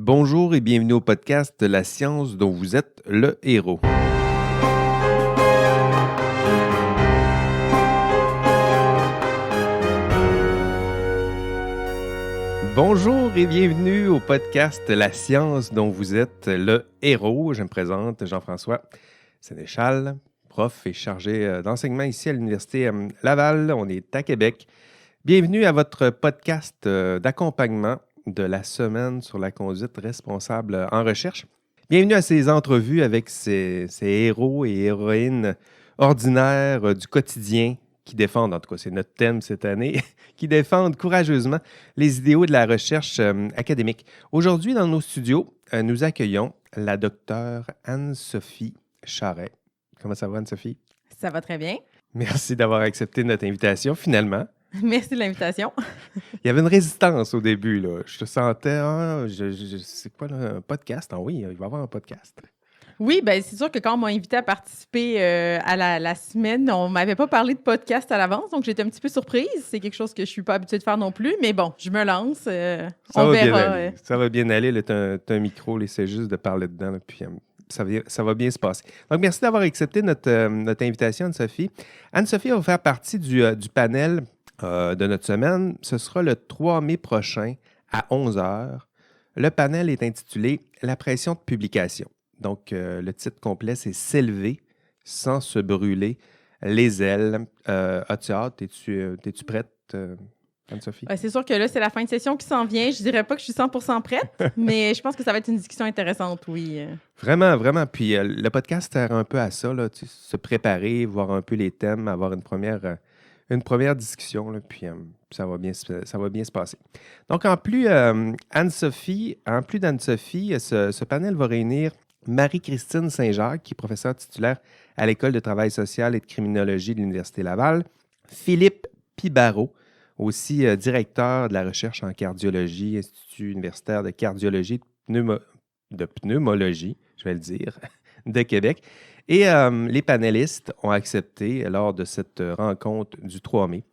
Bonjour et bienvenue au podcast La science dont vous êtes le héros. Bonjour et bienvenue au podcast La science dont vous êtes le héros. Je me présente Jean-François Sénéchal, prof et chargé d'enseignement ici à l'Université Laval. On est à Québec. Bienvenue à votre podcast d'accompagnement de la semaine sur la conduite responsable en recherche. Bienvenue à ces entrevues avec ces héros et héroïnes ordinaires du quotidien qui défendent, en tout cas c'est notre thème cette année, qui défendent courageusement les idéaux de la recherche académique. Aujourd'hui, dans nos studios, nous accueillons la docteure Anne-Sophie Charret. Comment ça va, Anne-Sophie? Ça va très bien. Merci d'avoir accepté notre invitation, finalement. Merci de l'invitation. Il y avait une résistance au début, là. Je te sentais, c'est quoi, là, un podcast? Ah oui, il va y avoir un podcast. Oui, bien, c'est sûr que quand on m'a invité à participer à la semaine, on ne m'avait pas parlé de podcast à l'avance, donc j'étais un petit peu surprise. C'est quelque chose que je ne suis pas habituée de faire non plus, mais bon, je me lance. On verra. Ça va bien aller. Tu as un micro, c'est juste de parler dedans, là, puis ça va bien se passer. Donc, merci d'avoir accepté notre invitation, Anne-Sophie. Anne-Sophie va faire partie du panel de notre semaine. Ce sera le 3 mai prochain à 11h. Le panel est intitulé « La pression de publication ». Donc, le titre complet, c'est « S'élever sans se brûler les ailes ». As-tu hâte? Es-tu prête, Anne-Sophie? C'est sûr que là, c'est la fin de session qui s'en vient. Je dirais pas que je suis 100% prête, mais je pense que ça va être une discussion intéressante, oui. Vraiment, vraiment. Puis le podcast sert un peu à ça, là, se préparer, voir un peu les thèmes, avoir une première discussion, là, puis ça va bien se passer. Donc, en plus d'Anne-Sophie, ce panel va réunir Marie-Christine Saint-Jacques, qui est professeure titulaire à l'École de travail social et de criminologie de l'Université Laval, Philippe Pibarot, aussi directeur de la recherche en cardiologie, Institut universitaire de cardiologie de pneumologie, je vais le dire, de Québec. Et les panélistes ont accepté, lors de cette rencontre du 3 mai,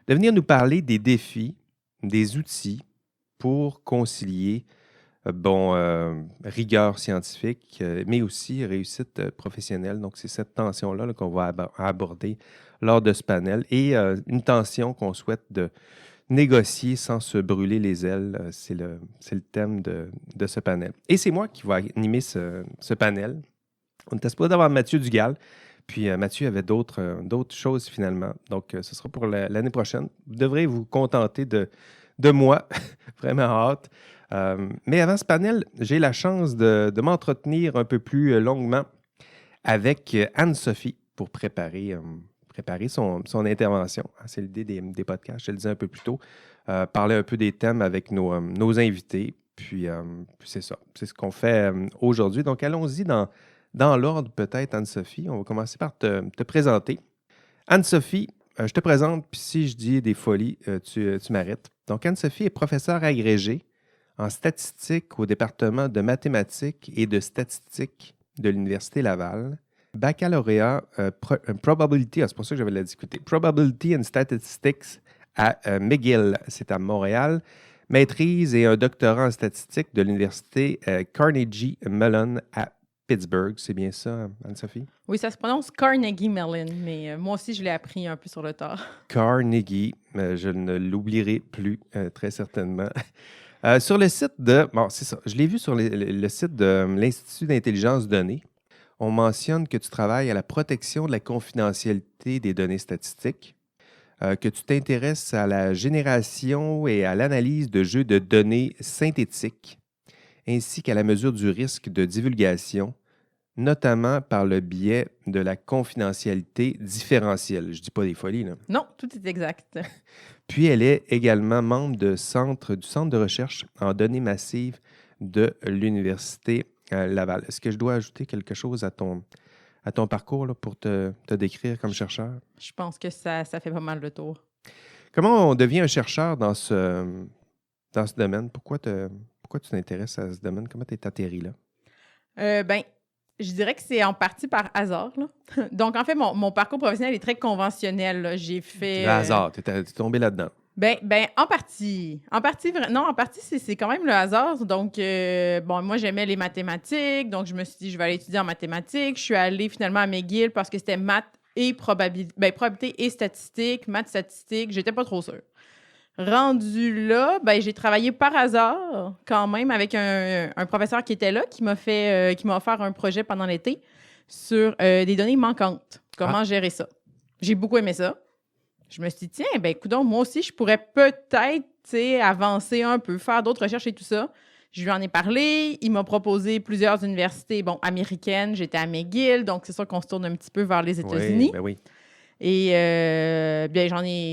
de venir nous parler des défis, des outils pour concilier rigueur scientifique, mais aussi réussite professionnelle. Donc, c'est cette tension-là qu'on va aborder lors de ce panel et une tension qu'on souhaite de négocier sans se brûler les ailes. C'est le thème de ce panel. Et c'est moi qui vais animer ce panel. On était supposé d'avoir Mathieu Dugal, puis Mathieu avait d'autres choses finalement. Donc, ce sera pour l'année prochaine. Vous devrez vous contenter de moi. Vraiment hâte. Mais avant ce panel, j'ai la chance de m'entretenir un peu plus longuement avec Anne-Sophie pour préparer son intervention. C'est l'idée des podcasts, je te le disais un peu plus tôt. Parler un peu des thèmes avec nos invités. Puis c'est ça. C'est ce qu'on fait aujourd'hui. Donc, allons-y dans l'ordre, peut-être, Anne-Sophie. On va commencer par te présenter. Anne-Sophie, je te présente, puis si je dis des folies, tu m'arrêtes. Donc, Anne-Sophie est professeure agrégée en statistique au département de mathématiques et de statistiques de l'Université Laval. Baccalauréat Probability, c'est pour ça que j'avais la discuter. Probability and Statistics à McGill, c'est à Montréal. Maîtrise et un doctorat en statistique de l'Université Carnegie Mellon à Pittsburgh. C'est bien ça, Anne-Sophie? Oui, ça se prononce Carnegie Mellon, mais moi aussi, je l'ai appris un peu sur le tard. Carnegie, je ne l'oublierai plus, très certainement. Sur le site c'est ça, je l'ai vu sur le site de l'Institut d'intelligence donnée. On mentionne que tu travailles à la protection de la confidentialité des données statistiques, que tu t'intéresses à la génération et à l'analyse de jeux de données synthétiques, ainsi qu'à la mesure du risque de divulgation, notamment par le biais de la confidentialité différentielle. Je ne dis pas des folies, là. Non, tout est exact. Puis, elle est également membre du Centre de recherche en données massives de l'Université Laval. Est-ce que je dois ajouter quelque chose à ton parcours là, pour te décrire comme chercheur? Je pense que ça fait pas mal le tour. Comment on devient un chercheur dans ce domaine? Pourquoi tu t'intéresses à ce domaine? Comment tu es atterri là? Je dirais que c'est en partie par hasard, là. Donc, en fait, mon parcours professionnel est très conventionnel, là. J'ai fait... Le hasard, tu es tombé là-dedans. En partie. Non, en partie, c'est quand même le hasard. Donc, moi, j'aimais les mathématiques. Donc, je me suis dit, je vais aller étudier en mathématiques. Je suis allée finalement à McGill parce que c'était maths et probabilité et statistique, maths, statistiques. J'étais pas trop sûre. Rendu là, j'ai travaillé par hasard quand même avec un professeur qui était là, qui m'a offert un projet pendant l'été sur des données manquantes. Comment gérer ça? J'ai beaucoup aimé ça. Je me suis dit, tiens, coudonc, moi aussi, je pourrais peut-être, avancer un peu, faire d'autres recherches et tout ça. Je lui en ai parlé. Il m'a proposé plusieurs universités, américaines. J'étais à McGill, donc c'est sûr qu'on se tourne un petit peu vers les États-Unis. Oui. Et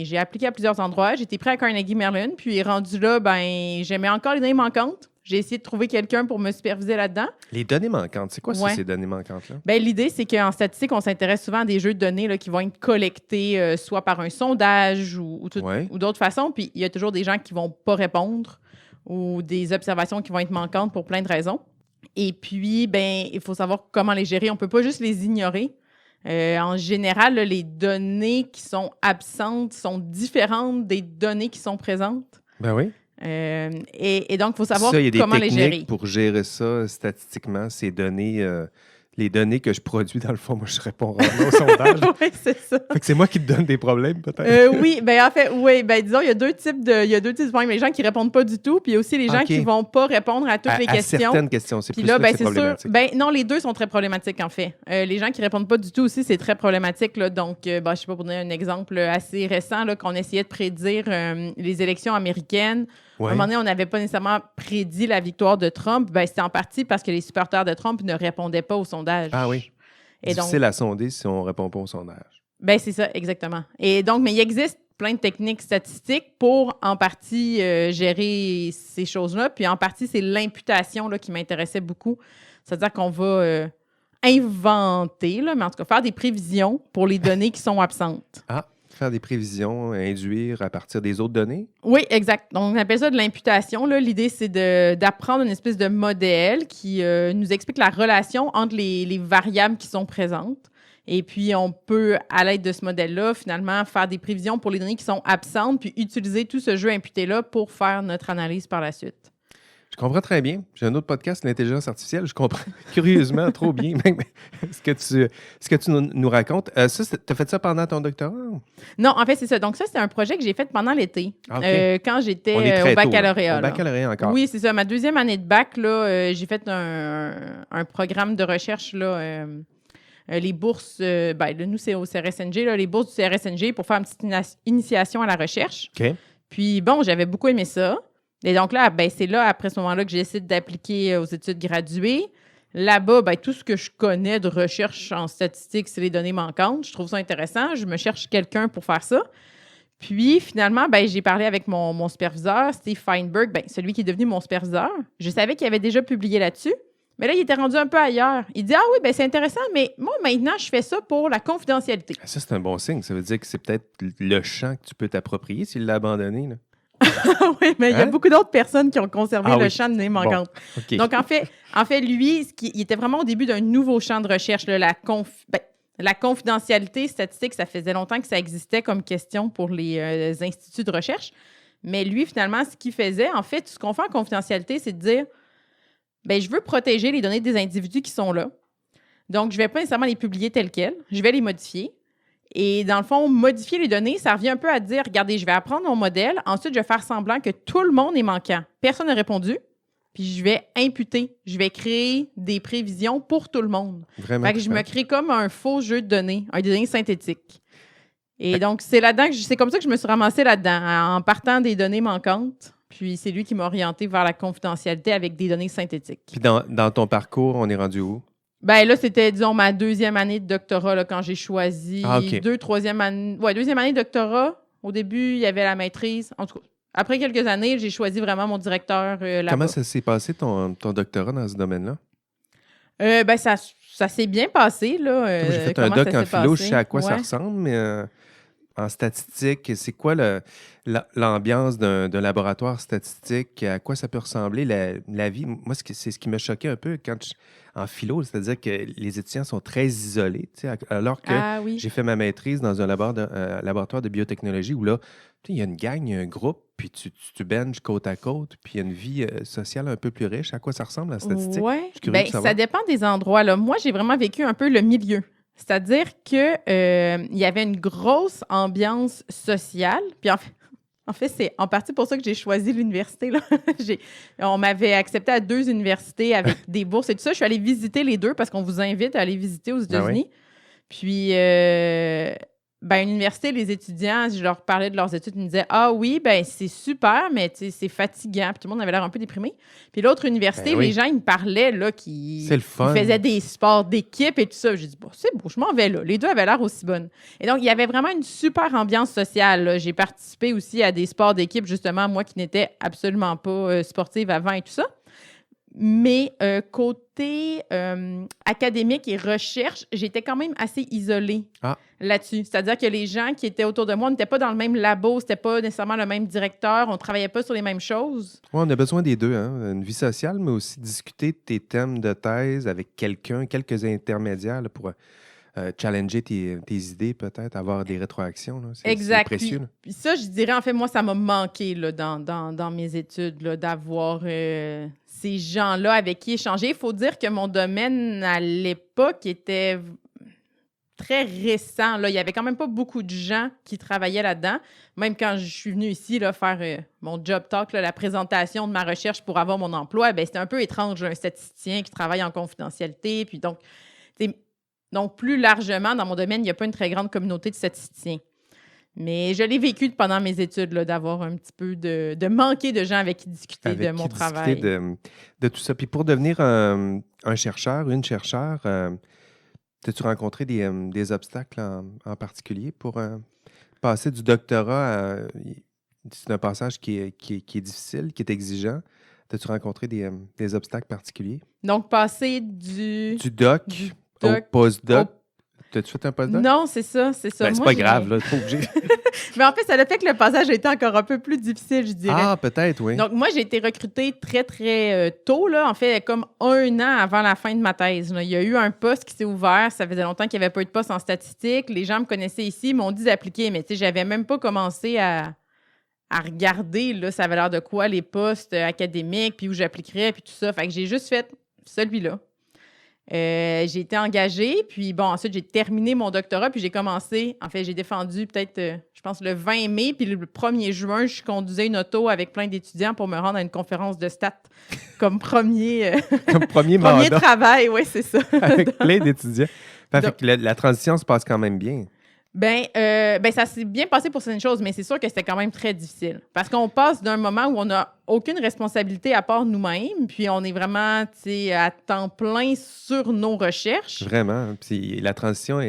j'ai appliqué à plusieurs endroits. J'étais prêt à Carnegie Mellon. Puis rendu là, j'aimais encore les données manquantes. J'ai essayé de trouver quelqu'un pour me superviser là-dedans. Les données manquantes, c'est quoi ces données manquantes-là? L'idée, c'est qu'en statistique, on s'intéresse souvent à des jeux de données là, qui vont être collectés soit par un sondage ou d'autres façons. Puis il y a toujours des gens qui vont pas répondre ou des observations qui vont être manquantes pour plein de raisons. Et puis, il faut savoir comment les gérer. On peut pas juste les ignorer. En général, là, les données qui sont absentes sont différentes des données qui sont présentes. Ben oui. Et donc, il faut savoir comment les gérer. Il y a des techniques pour gérer ça statistiquement, ces données, les données que je produis, dans le fond, moi, je réponds rarement au sondage. Oui, c'est ça. Fait que c'est moi qui te donne des problèmes, peut-être? Oui, en fait, disons, il y a deux types de problèmes. Les gens qui répondent pas du tout, puis il y a aussi les gens qui vont pas répondre à toutes les questions. À certaines questions, c'est puis plus là, là que c'est problématique. Sûr, non, les deux sont très problématiques, en fait. Les gens qui répondent pas du tout aussi, c'est très problématique, là. Donc, je sais pas, pour donner un exemple assez récent, là, qu'on essayait de prédire les élections américaines. Ouais. À un moment donné, on n'avait pas nécessairement prédit la victoire de Trump. C'était en partie parce que les supporters de Trump ne répondaient pas au sondage. Ah oui. Difficile à sonder si on ne répond pas au sondage. C'est ça, exactement. Et donc, mais il existe plein de techniques statistiques pour, en partie, gérer ces choses-là. Puis, en partie, c'est l'imputation là, qui m'intéressait beaucoup. C'est-à-dire qu'on va inventer, là, mais en tout cas, faire des prévisions pour les données qui sont absentes. Ah, faire des prévisions, induire à partir des autres données? Oui, exact. Donc, on appelle ça de l'imputation. Là. L'idée, c'est d'apprendre une espèce de modèle qui nous explique la relation entre les variables qui sont présentes. Et puis, on peut, à l'aide de ce modèle-là, finalement, faire des prévisions pour les données qui sont absentes, puis utiliser tout ce jeu imputé-là pour faire notre analyse par la suite. Je comprends très bien. J'ai un autre podcast, l'intelligence artificielle. Je comprends curieusement trop bien ce que tu nous racontes. Tu as fait ça pendant ton doctorat? Non, en fait, c'est ça. Donc, ça, c'était un projet que j'ai fait pendant l'été, quand j'étais au baccalauréat. Au baccalauréat encore. Oui, c'est ça. Ma deuxième année de bac, là, j'ai fait un programme de recherche, là, les bourses, nous, c'est au CRSNG, là, les bourses du CRSNG pour faire une petite initiation à la recherche. OK. Puis, j'avais beaucoup aimé ça. Et donc là, c'est là, après ce moment-là, que j'ai décidé d'appliquer aux études graduées. Là-bas, tout ce que je connais de recherche en statistique, c'est les données manquantes. Je trouve ça intéressant. Je me cherche quelqu'un pour faire ça. Puis, finalement, j'ai parlé avec mon superviseur, Steve Feinberg, celui qui est devenu mon superviseur. Je savais qu'il avait déjà publié là-dessus. Mais là, il était rendu un peu ailleurs. Il dit, ah oui, c'est intéressant, mais moi, maintenant, je fais ça pour la confidentialité. Ça, c'est un bon signe. Ça veut dire que c'est peut-être le champ que tu peux t'approprier s'il l'a abandonné, là. Oui, mais il y a beaucoup d'autres personnes qui ont conservé le champ de données manquantes. Bon, okay. Donc, en fait, lui, il était vraiment au début d'un nouveau champ de recherche. Là, la confidentialité statistique, ça faisait longtemps que ça existait comme question pour les instituts de recherche. Mais lui, finalement, ce qu'il faisait, en fait, ce qu'on fait en confidentialité, c'est de dire, je veux protéger les données des individus qui sont là. Donc, je ne vais pas nécessairement les publier telles quelles. Je vais les modifier. Et dans le fond, modifier les données, ça revient un peu à dire, regardez, je vais apprendre mon modèle, ensuite, je vais faire semblant que tout le monde est manquant. Personne n'a répondu, puis je vais imputer. Je vais créer des prévisions pour tout le monde. Vraiment. Fait que je me crée comme un faux jeu de données, des données synthétiques. Et donc, c'est comme ça que je me suis ramassée là-dedans, en partant des données manquantes. Puis c'est lui qui m'a orientée vers la confidentialité avec des données synthétiques. Puis dans ton parcours, on est rendu où? Là, c'était, disons, ma deuxième année de doctorat là, quand j'ai choisi. Deuxième année de doctorat. Au début, il y avait la maîtrise. En tout cas, après quelques années, j'ai choisi vraiment mon directeur là-bas. Comment ça s'est passé, ton doctorat dans ce domaine-là? Ça s'est bien passé. Là, j'ai fait un doc en philo, je sais à quoi ça ressemble, mais en statistique, c'est quoi l'ambiance d'un laboratoire statistique? À quoi ça peut ressembler la vie? Moi, c'est ce qui m'a choqué un peu en philo, c'est-à-dire que les étudiants sont très isolés, tu sais, alors que Ah oui. j'ai fait ma maîtrise dans un laboratoire de biotechnologie où là, tu sais, il y a une gang, il y a un groupe, puis tu benches côte à côte, puis il y a une vie sociale un peu plus riche. À quoi ça ressemble la statistique? Ouais. Je suis curieux de Ça savoir. dépend des endroits, là. Moi, j'ai vraiment vécu un peu le milieu. C'est-à-dire que il y avait une grosse ambiance sociale. Puis en fait, c'est en partie pour ça que j'ai choisi l'université, là. On m'avait accepté à 2 universités avec des bourses et tout ça. Je suis allée visiter les 2 parce qu'on vous invite à aller visiter aux Ah oui? États-Unis. Puis, à l'université, les étudiants, je leur parlais de leurs études, ils me disaient: Ah oui, ben c'est super, mais tu sais, c'est fatigant. Puis tout le monde avait l'air un peu déprimé. Puis l'autre université, Ben les oui, gens, ils me parlaient là, c'est le ils fun. faisaient des sports d'équipe et tout ça. J'ai dit: Bon, c'est beau, je m'en vais là. Les 2 avaient l'air aussi bonnes. Et donc, il y avait vraiment une super ambiance sociale, là. J'ai participé aussi à des sports d'équipe, justement, moi qui n'étais absolument pas sportive avant et tout ça. Mais côté académique et recherche, j'étais quand même assez isolée Ah, là-dessus. C'est-à-dire que les gens qui étaient autour de moi n'étaient pas dans le même labo, c'était pas nécessairement le même directeur, on travaillait pas sur les mêmes choses. ouais, on a besoin des deux, hein. Une vie sociale, mais aussi discuter de tes thèmes de thèse avec quelqu'un, quelques intermédiaires là, pour challenger tes idées, peut-être, avoir des rétroactions. Là. C'est Exact. précieux. Là. Puis ça, je dirais, en fait, moi, ça m'a manqué là, dans mes études, là, d'avoir ces gens-là avec qui échanger. Il faut dire que mon domaine, à l'époque, était très récent. Là. Il n'y avait quand même pas beaucoup de gens qui travaillaient là-dedans. Même quand je suis venue ici là, faire mon job talk, là, la présentation de ma recherche pour avoir mon emploi, ben, c'était un peu étrange, là, un statisticien qui travaille en confidentialité. Puis donc, plus largement, dans mon domaine, il n'y a pas une très grande communauté de statisticiens. Mais je l'ai vécu pendant mes études, là, d'avoir un petit peu de manquer de gens avec qui discuter de Avec mon qui discuter travail. de tout ça. Puis pour devenir un chercheur, une chercheure, as-tu rencontré des obstacles en particulier pour passer du doctorat à... C'est un passage qui est difficile, qui est exigeant. As-tu rencontré des obstacles particuliers? Donc, passer du Du doc au doc au... postdoc. T'as-tu fait un postdoc? Non, c'est ça, c'est ça. Ben, c'est Moi, pas grave, là, pas obligé. Mais en fait, ça a fait que le passage a été encore un peu plus difficile, je dirais. Ah, peut-être, oui. Donc, moi, j'ai été recrutée très, très tôt, là, en fait, comme 1 an avant la fin de ma thèse. Là. Il y a eu un poste qui s'est ouvert. Ça faisait longtemps qu'il n'y avait pas eu de poste en statistique. Les gens me connaissaient ici, m'ont dit d'appliquer, mais tu sais, j'avais même pas commencé à regarder, là, ça avait l'air de quoi, les postes académiques, puis où j'appliquerais, puis tout ça. Fait que j'ai juste fait celui-là. J'ai été engagée, puis bon, ensuite, j'ai terminé mon doctorat, puis j'ai commencé, en fait, j'ai défendu peut-être, je pense, le 20 mai, puis le 1er juin, je conduisais une auto avec plein d'étudiants pour me rendre à une conférence de stats comme premier, Comme premier premier mandat travail, oui, c'est ça. avec plein d'étudiants. Fait Donc, que la transition se passe quand même bien. ça s'est bien passé pour certaines choses, mais c'est sûr que c'était quand même très difficile. Parce qu'on passe d'un moment où on n'a aucune responsabilité à part nous-mêmes, puis on est vraiment, tu sais, à temps plein sur nos recherches. Vraiment. Puis la transition,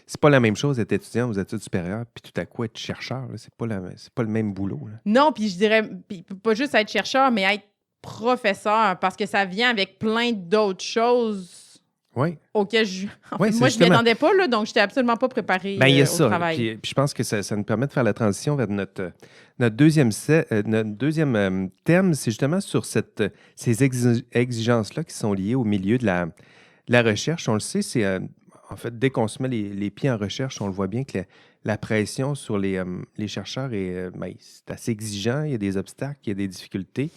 c'est pas la même chose d'être étudiant aux études supérieures, puis tout à coup être chercheur. Là. C'est pas le même boulot. Là. Non, puis je dirais, puis pas juste être chercheur, mais être professeur, parce que ça vient avec plein d'autres choses Oui. auxquelles Oui, moi, je m'y justement. attendais pas, là, donc je n'étais absolument pas préparée Ben, il y a au ça. travail. Puis je pense que ça nous permet de faire la transition vers notre deuxième thème. C'est justement sur ces exigences-là qui sont liées au milieu de la recherche. On le sait, c'est en fait, dès qu'on se met les pieds en recherche, on le voit bien que la pression sur les chercheurs c'est assez exigeant. Il y a des obstacles, il y a des difficultés.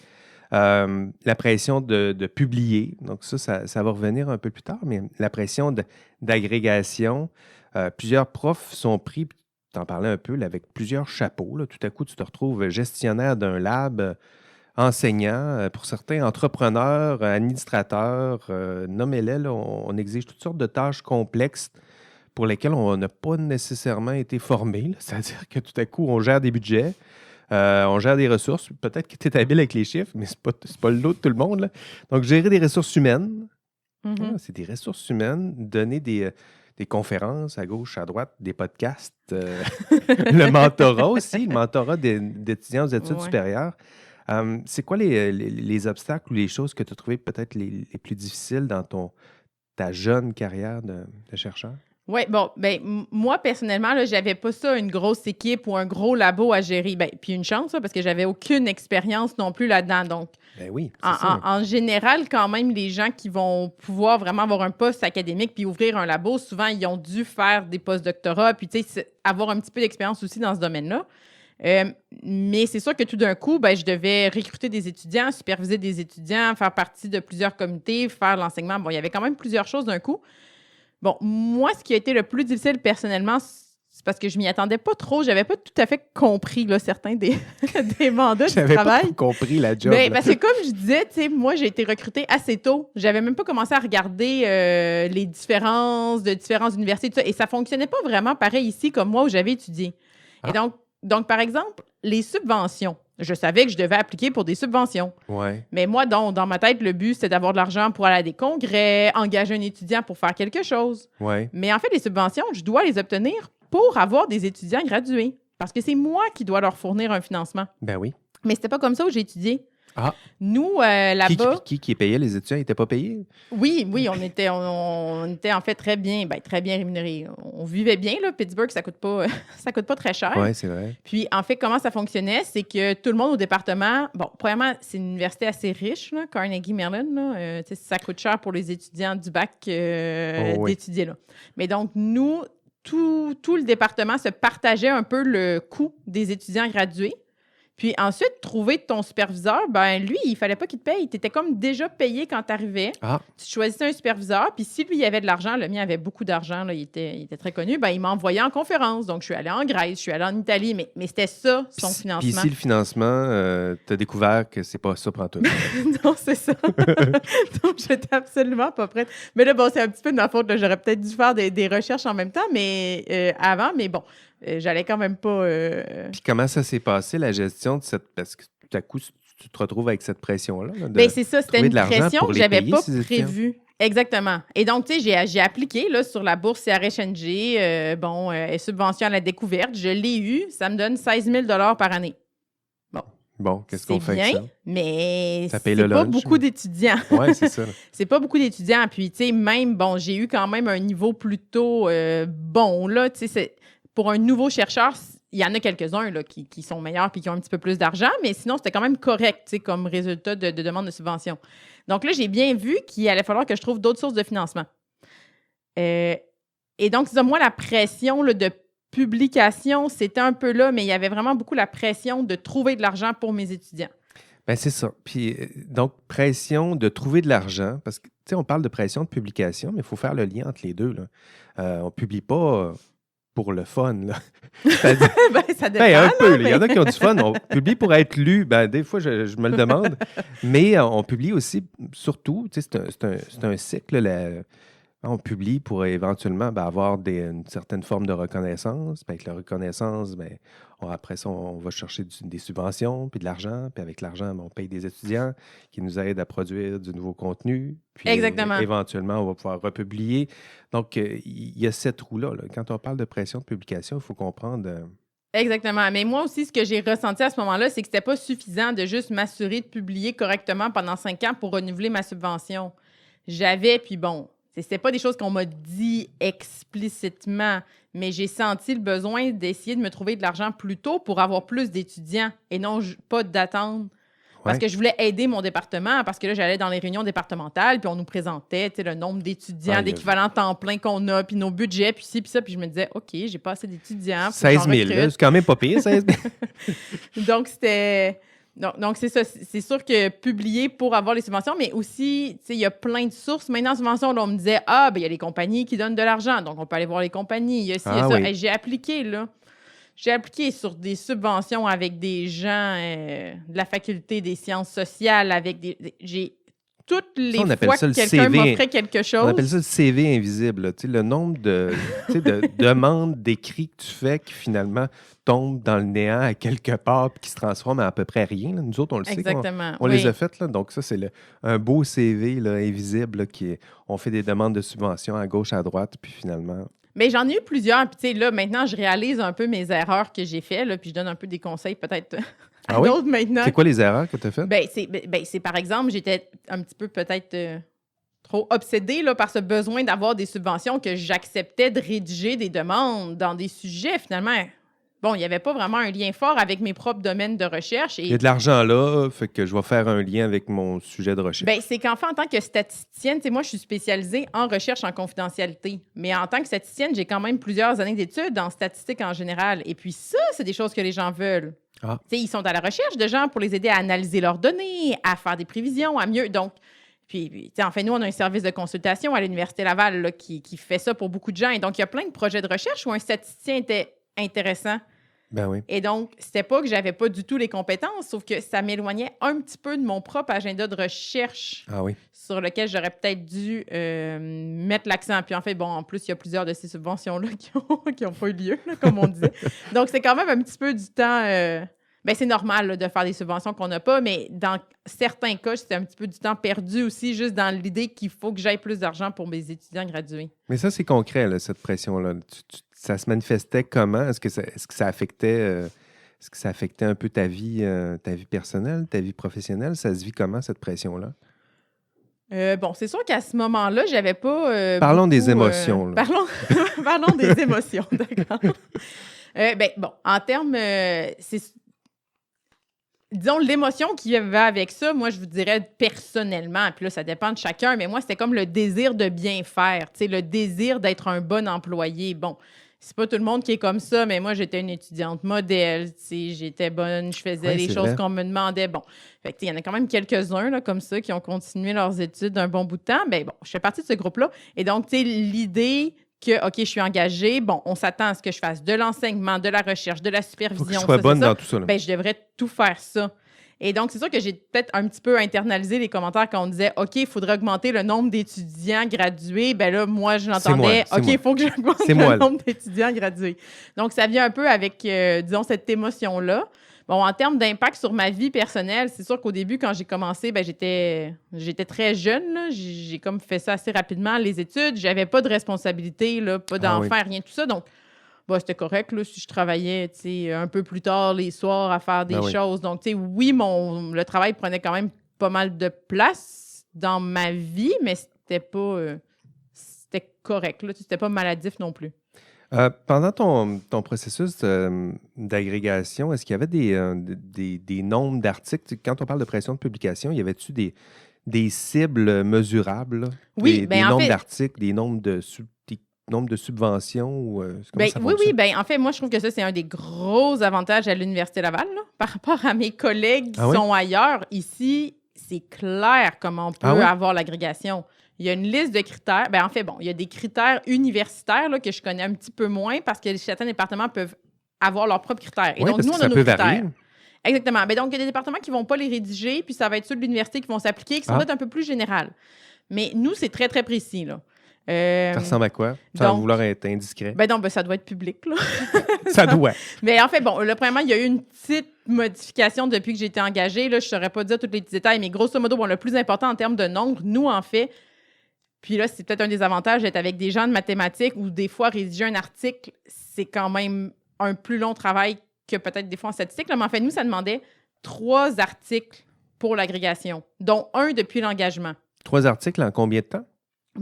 La pression de publier, donc ça va revenir un peu plus tard, mais la pression d'agrégation. Plusieurs profs sont pris, tu en parlais un peu, là, avec plusieurs chapeaux. Là. Tout à coup, tu te retrouves gestionnaire d'un lab, enseignant, pour certains, entrepreneurs, administrateurs, nommez-les, là, on exige toutes sortes de tâches complexes pour lesquelles on n'a pas nécessairement été formé. Là. C'est-à-dire que tout à coup, on gère des budgets. On gère des ressources. Peut-être que tu es habile avec les chiffres, mais ce n'est pas le lot de tout le monde. Là. Donc, gérer des ressources humaines, Mhm. c'est des ressources humaines, donner des conférences à gauche, à droite, des podcasts, le mentorat aussi, le mentorat d'étudiants aux études Ouais. supérieures. C'est quoi les obstacles ou les choses que tu as trouvées peut-être les plus difficiles dans ta jeune carrière de chercheur? Oui, bon, moi, personnellement, là, j'avais pas ça, une grosse équipe ou un gros labo à gérer. Puis une chance, là, parce que j'avais aucune expérience non plus là-dedans. Donc, Ben oui, c'est ça. en général, quand même, les gens qui vont pouvoir vraiment avoir un poste académique puis ouvrir un labo, souvent, ils ont dû faire des post-doctorats puis, tu sais, avoir un petit peu d'expérience aussi dans ce domaine-là. Mais c'est sûr que tout d'un coup, je devais recruter des étudiants, superviser des étudiants, faire partie de plusieurs comités, faire l'enseignement. Bon, il y avait quand même plusieurs choses d'un coup. Bon, moi, ce qui a été le plus difficile personnellement, c'est parce que je m'y attendais pas trop. J'avais pas tout à fait compris là, certains des, des mandats de J'avais travail. pas compris la job. Parce que comme je disais, tu sais, moi, j'ai été recrutée assez tôt. J'avais même pas commencé à regarder les différences de différentes universités, tout ça. Et ça fonctionnait pas vraiment pareil ici comme moi où j'avais étudié. Ah. Et donc, par exemple, les subventions. Je savais que je devais appliquer pour des subventions. Ouais. Mais moi, dans ma tête, le but, c'était d'avoir de l'argent pour aller à des congrès, engager un étudiant pour faire quelque chose. Ouais. Mais en fait, les subventions, je dois les obtenir pour avoir des étudiants gradués. Parce que c'est moi qui dois leur fournir un financement. Ben oui. Mais c'était pas comme ça où j'ai étudié. Ah. Nous, là-bas... Qui payait les étudiants? Ils n'étaient pas payés? Oui, on était en fait très bien rémunérés. On vivait bien, là. Pittsburgh, ça coûte pas très cher. Oui, c'est vrai. Puis, en fait, comment ça fonctionnait, c'est que tout le monde au département... Bon, premièrement, c'est une université assez riche, là, Carnegie Mellon. Là, ça coûte cher pour les étudiants du bac d'étudier là. Mais donc, nous, tout le département se partageait un peu le coût des étudiants gradués. Puis ensuite, trouver ton superviseur, lui, il fallait pas qu'il te paye. Tu étais comme déjà payé quand tu arrivais. Ah. Tu choisissais un superviseur, puis si lui, il avait de l'argent, le mien avait beaucoup d'argent, là, il était très connu, il m'envoyait en conférence. Donc, je suis allée en Grèce, je suis allée en Italie, mais c'était ça, son financement. Puis ici, le financement, tu as découvert que c'est pas ça pour tout. Non, c'est ça. Donc, j'étais absolument pas prête. Mais là, bon, c'est un petit peu de ma faute. Là. J'aurais peut-être dû faire des recherches en même temps, mais avant, mais bon. J'allais quand même pas... Puis comment ça s'est passé, la gestion de cette... Parce que tout à coup, tu te retrouves avec cette pression-là. C'est ça, c'était une pression que j'avais pas prévue. Exactement. Et donc, tu sais, j'ai appliqué là, sur la bourse CRHNG, subvention à la découverte. Je l'ai eu. Ça me donne 16 000 par année. Bon, qu'est-ce qu'on fait bien, avec ça? Mais ça paye c'est le pas lunch, beaucoup d'étudiants. Oui, c'est ça. C'est pas beaucoup d'étudiants. Puis, tu sais, même, j'ai eu quand même un niveau plutôt bon, là. Tu sais, pour un nouveau chercheur, il y en a quelques-uns là, qui sont meilleurs puis qui ont un petit peu plus d'argent, mais sinon, c'était quand même correct comme résultat de demande de subvention. Donc là, j'ai bien vu qu'il allait falloir que je trouve d'autres sources de financement. Et donc, moi, la pression là, de publication, c'était un peu là, mais il y avait vraiment beaucoup la pression de trouver de l'argent pour mes étudiants. Bien, c'est ça. Puis, donc, pression de trouver de l'argent, parce que, tu sais, on parle de pression de publication, mais il faut faire le lien entre les deux. Là. On ne publie pas... pour le fun, là. Ça dépend. Un peu. Il y en a qui ont du fun. On publie pour être lu. Des fois, je me le demande. Mais on publie aussi, surtout, tu sais, c'est un cycle. On publie pour éventuellement avoir une certaine forme de reconnaissance. Puis avec la reconnaissance, après ça, on va chercher des subventions, puis de l'argent. Puis avec l'argent, on paye des étudiants qui nous aident à produire du nouveau contenu. Puis exactement. Éventuellement, on va pouvoir republier. Donc, il y a cette roue-là. Là. Quand on parle de pression de publication, il faut comprendre... Exactement. Mais moi aussi, ce que j'ai ressenti à ce moment-là, c'est que c'était pas suffisant de juste m'assurer de publier correctement pendant 5 ans pour renouveler ma subvention. Puis c'était pas des choses qu'on m'a dit explicitement, mais j'ai senti le besoin d'essayer de me trouver de l'argent plus tôt pour avoir plus d'étudiants et non pas d'attendre. Parce que je voulais aider mon département, parce que là, j'allais dans les réunions départementales, puis on nous présentait le nombre d'étudiants, d'équivalents temps plein qu'on a, puis nos budgets, puis ci, puis ça. Puis je me disais, OK, j'ai pas assez d'étudiants. 16 000, c'est quand même pas pire, 16 000. Donc, c'était... Donc, c'est ça. C'est sûr que publier pour avoir les subventions, mais aussi, tu sais, il y a plein de sources. Maintenant, en subvention, là, on me disait, il y a les compagnies qui donnent de l'argent, donc on peut aller voir les compagnies. Il y a ci, il y a ça. Oui. J'ai appliqué, là. J'ai appliqué sur des subventions avec des gens de la faculté des sciences sociales, j'ai toutes les fois que quelqu'un m'offrait quelque chose. On appelle ça le CV invisible. Le nombre de demandes d'écrits que tu fais qui finalement tombent dans le néant à quelque part et qui se transforment en à peu près rien. Là. Nous autres, on le sait. On les a faites. Là. Donc ça, c'est un beau CV là, invisible. Là, on fait des demandes de subventions à gauche, à droite, puis finalement... Mais j'en ai eu plusieurs. Puis, tu sais, là, maintenant, je réalise un peu mes erreurs que j'ai faites. Puis, je donne un peu des conseils peut-être à d'autres maintenant. C'est quoi les erreurs que tu as faites? C'est par exemple, j'étais un petit peu peut-être trop obsédée là, par ce besoin d'avoir des subventions que j'acceptais de rédiger des demandes dans des sujets, finalement. Bon, il n'y avait pas vraiment un lien fort avec mes propres domaines de recherche. Il y a de l'argent là, fait que je vais faire un lien avec mon sujet de recherche. Bien, c'est qu'en fait, en tant que statisticienne, moi, je suis spécialisée en recherche en confidentialité. Mais en tant que statisticienne, j'ai quand même plusieurs années d'études en statistique en général. Et puis ça, c'est des choses que les gens veulent. Ah. Ils sont à la recherche de gens pour les aider à analyser leurs données, à faire des prévisions, à mieux. Donc, puis en fait, nous, on a un service de consultation à l'Université Laval là, qui fait ça pour beaucoup de gens. Et donc, il y a plein de projets de recherche où un statisticien était intéressant. Ben oui. Et donc, c'était pas que j'avais pas du tout les compétences, sauf que ça m'éloignait un petit peu de mon propre agenda de recherche sur lequel j'aurais peut-être dû mettre l'accent. Puis en fait, bon, en plus, il y a plusieurs de ces subventions-là qui ont pas eu lieu, là, comme on disait. Donc, c'est quand même un petit peu du temps... Bien, c'est normal là, de faire des subventions qu'on n'a pas, mais dans certains cas, c'était un petit peu du temps perdu aussi, juste dans l'idée qu'il faut que j'aille plus d'argent pour mes étudiants gradués. Mais ça, c'est concret, là, cette pression-là. Ça se manifestait comment? Est-ce que ça affectait un peu ta vie personnelle, ta vie professionnelle? Ça se vit comment, cette pression-là? Bon, c'est sûr qu'à ce moment-là, j'avais pas... Parlons des émotions. Parlons des émotions, d'accord. Bon, en termes... disons, l'émotion qui va avec ça, moi, je vous dirais personnellement, puis là, ça dépend de chacun, mais moi, c'était comme le désir de bien faire, le désir d'être un bon employé. Bon, c'est pas tout le monde qui est comme ça, mais moi, j'étais une étudiante modèle, j'étais bonne, je faisais les choses qu'on me demandait. Bon, fait que, il y en a quand même quelques-uns là, comme ça qui ont continué leurs études d'un bon bout de temps. Ben bon, je fais partie de ce groupe-là. Et donc, l'idée que, OK, je suis engagée, bon, on s'attend à ce que je fasse de l'enseignement, de la recherche, de la supervision. Faut que je sois bonne dans tout ça. Là. Ben, je devrais tout faire ça. Et donc, c'est sûr que j'ai peut-être un petit peu internalisé les commentaires quand on disait, OK, il faudrait augmenter le nombre d'étudiants gradués. Ben là, moi, je l'entendais, OK, il faut que j'augmente le nombre d'étudiants gradués. Donc, ça vient un peu avec, disons, cette émotion-là. Bon, en termes d'impact sur ma vie personnelle, c'est sûr qu'au début, quand j'ai commencé, ben j'étais très jeune. Là. J'ai comme fait ça assez rapidement, les études. J'avais pas de responsabilité, là, pas d'enfant, rien de tout ça. Donc, bon, c'était correct là, si je travaillais un peu plus tard les soirs à faire des choses. Donc, oui, le travail prenait quand même pas mal de place dans ma vie, mais c'était pas... c'était correct. Là, c'était pas maladif non plus. Pendant ton processus d'agrégation, est-ce qu'il y avait des nombres d'articles? Quand on parle de pression de publication, y avait-tu des cibles mesurables? Là? Oui, des nombres d'articles, des nombres de subventions? Ou, oui. En fait, moi, je trouve que ça, c'est un des gros avantages à l'Université Laval là, par rapport à mes collègues qui sont ailleurs. Ici, c'est clair comment on peut avoir l'agrégation. Il y a une liste de critères. En fait, il y a des critères universitaires là, que je connais un petit peu moins parce que certains départements peuvent avoir leurs propres critères. Et donc, nous, on a nos critères. Varier. Exactement. Donc, il y a des départements qui ne vont pas les rédiger, puis ça va être ceux de l'université qui vont s'appliquer, qui sont peut-être un peu plus générales. Mais nous, c'est très, très précis. Là. Ça ressemble à quoi? Sans vouloir être indiscret. Ça doit être public. Là. Ça doit. Mais en fait, premièrement, il y a eu une petite modification depuis que j'ai été engagée. Là, je ne saurais pas dire tous les petits détails, mais grosso modo, le plus important en termes de nombre, nous, en fait, puis là, c'est peut-être un des avantages d'être avec des gens de mathématiques où des fois, rédiger un article, c'est quand même un plus long travail que peut-être des fois en statistique. Là. Mais en fait, nous, ça demandait 3 articles pour l'agrégation, dont 1 depuis l'engagement. 3 articles en combien de temps?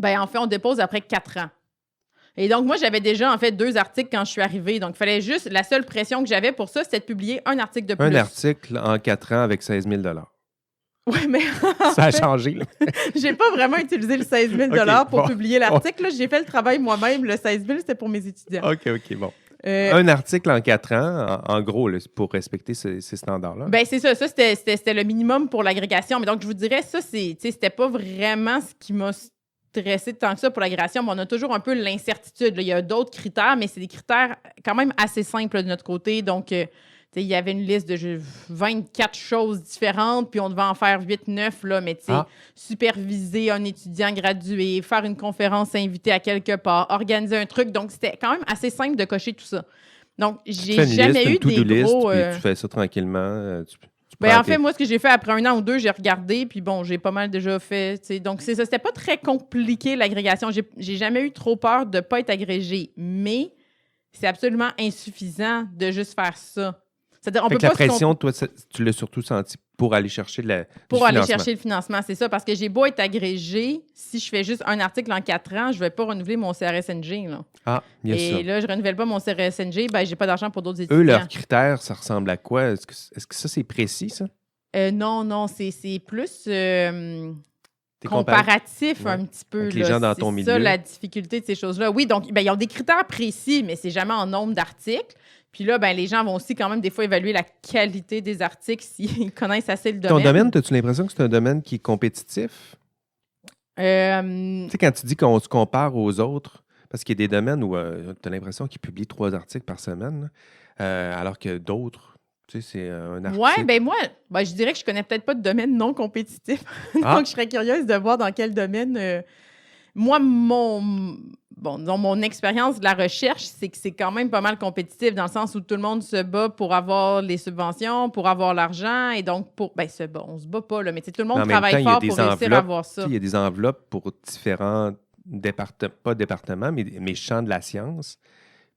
En fait, on dépose après 4 ans. Et donc, moi, j'avais déjà, en fait, 2 articles quand je suis arrivée. Donc, il fallait juste... La seule pression que j'avais pour ça, c'était de publier un article de plus. Un article en 4 ans avec 16 000 $. Oui, mais... Ça a changé, là. J'ai pas vraiment utilisé le 16 000 pour publier l'article. Là, j'ai fait le travail moi-même. Le 16 000 c'était pour mes étudiants. OK, bon. Un article en 4 ans, en gros, là, pour respecter ces standards-là. C'est ça. Ça, c'était le minimum pour l'agrégation. Mais donc, je vous dirais, ça, c'était pas vraiment ce qui m'a stressé tant que ça pour l'agrégation. Mais on a toujours un peu l'incertitude. Là. Il y a d'autres critères, mais c'est des critères quand même assez simples de notre côté. Donc, il y avait une liste de 24 choses différentes, puis on devait en faire 8-9, là, mais superviser un étudiant gradué, faire une conférence invitée à quelque part, organiser un truc. Donc, c'était quand même assez simple de cocher tout ça. Donc, j'ai jamais eu des gros... Puis tu fais ça tranquillement. En fait, moi, ce que j'ai fait après 1 an ou 2, j'ai regardé, puis bon, j'ai pas mal déjà fait. T'sais. Donc, c'est ça. C'était pas très compliqué, l'agrégation. J'ai jamais eu trop peur de pas être agrégée, mais c'est absolument insuffisant de juste faire ça. C'est-à-dire, on peut la pression, toi, tu l'as surtout senti pour aller chercher du Pour aller financement. chercher le financement, c'est ça. Parce que j'ai beau être agrégé, si je fais juste un article en 4 ans, je ne vais pas renouveler mon CRSNG. Là. Ah, il y a ça. Et là, je ne renouvelle pas mon CRSNG, ben, j'ai pas d'argent pour d'autres Eux, leurs étudiants. critères, ça ressemble à quoi? Est-ce que ça, c'est précis, ça? Non, c'est plus T'es comparatif Ouais. un petit peu. Avec les là. gens dans C'est ton ça milieu. la difficulté de ces choses-là. Oui, donc ben, ils ont des critères précis, mais c'est jamais en nombre d'articles. Puis là, ben, les gens vont aussi quand même des fois évaluer la qualité des articles s'ils connaissent assez le Ton domaine. domaine, as-tu l'impression que c'est un domaine qui est compétitif? Tu sais, quand tu dis qu'on se compare aux autres, parce qu'il y a des domaines où tu as l'impression qu'ils publient 3 articles par semaine, alors que d'autres, tu sais, c'est un article. Ouais, ben moi, je dirais que je connais peut-être pas de domaine non compétitif. Ah! Donc, je serais curieuse de voir dans quel domaine. Moi, dans mon expérience de la recherche, c'est que c'est quand même pas mal compétitif dans le sens où tout le monde se bat pour avoir les subventions, pour avoir l'argent et donc on se bat pas, là, mais tu sais, tout le Mais monde en même temps, travaille il y a fort des pour réussir à enveloppes. avoir Tu ça. sais, il y a des enveloppes pour différents pas départements, mais champs de la science.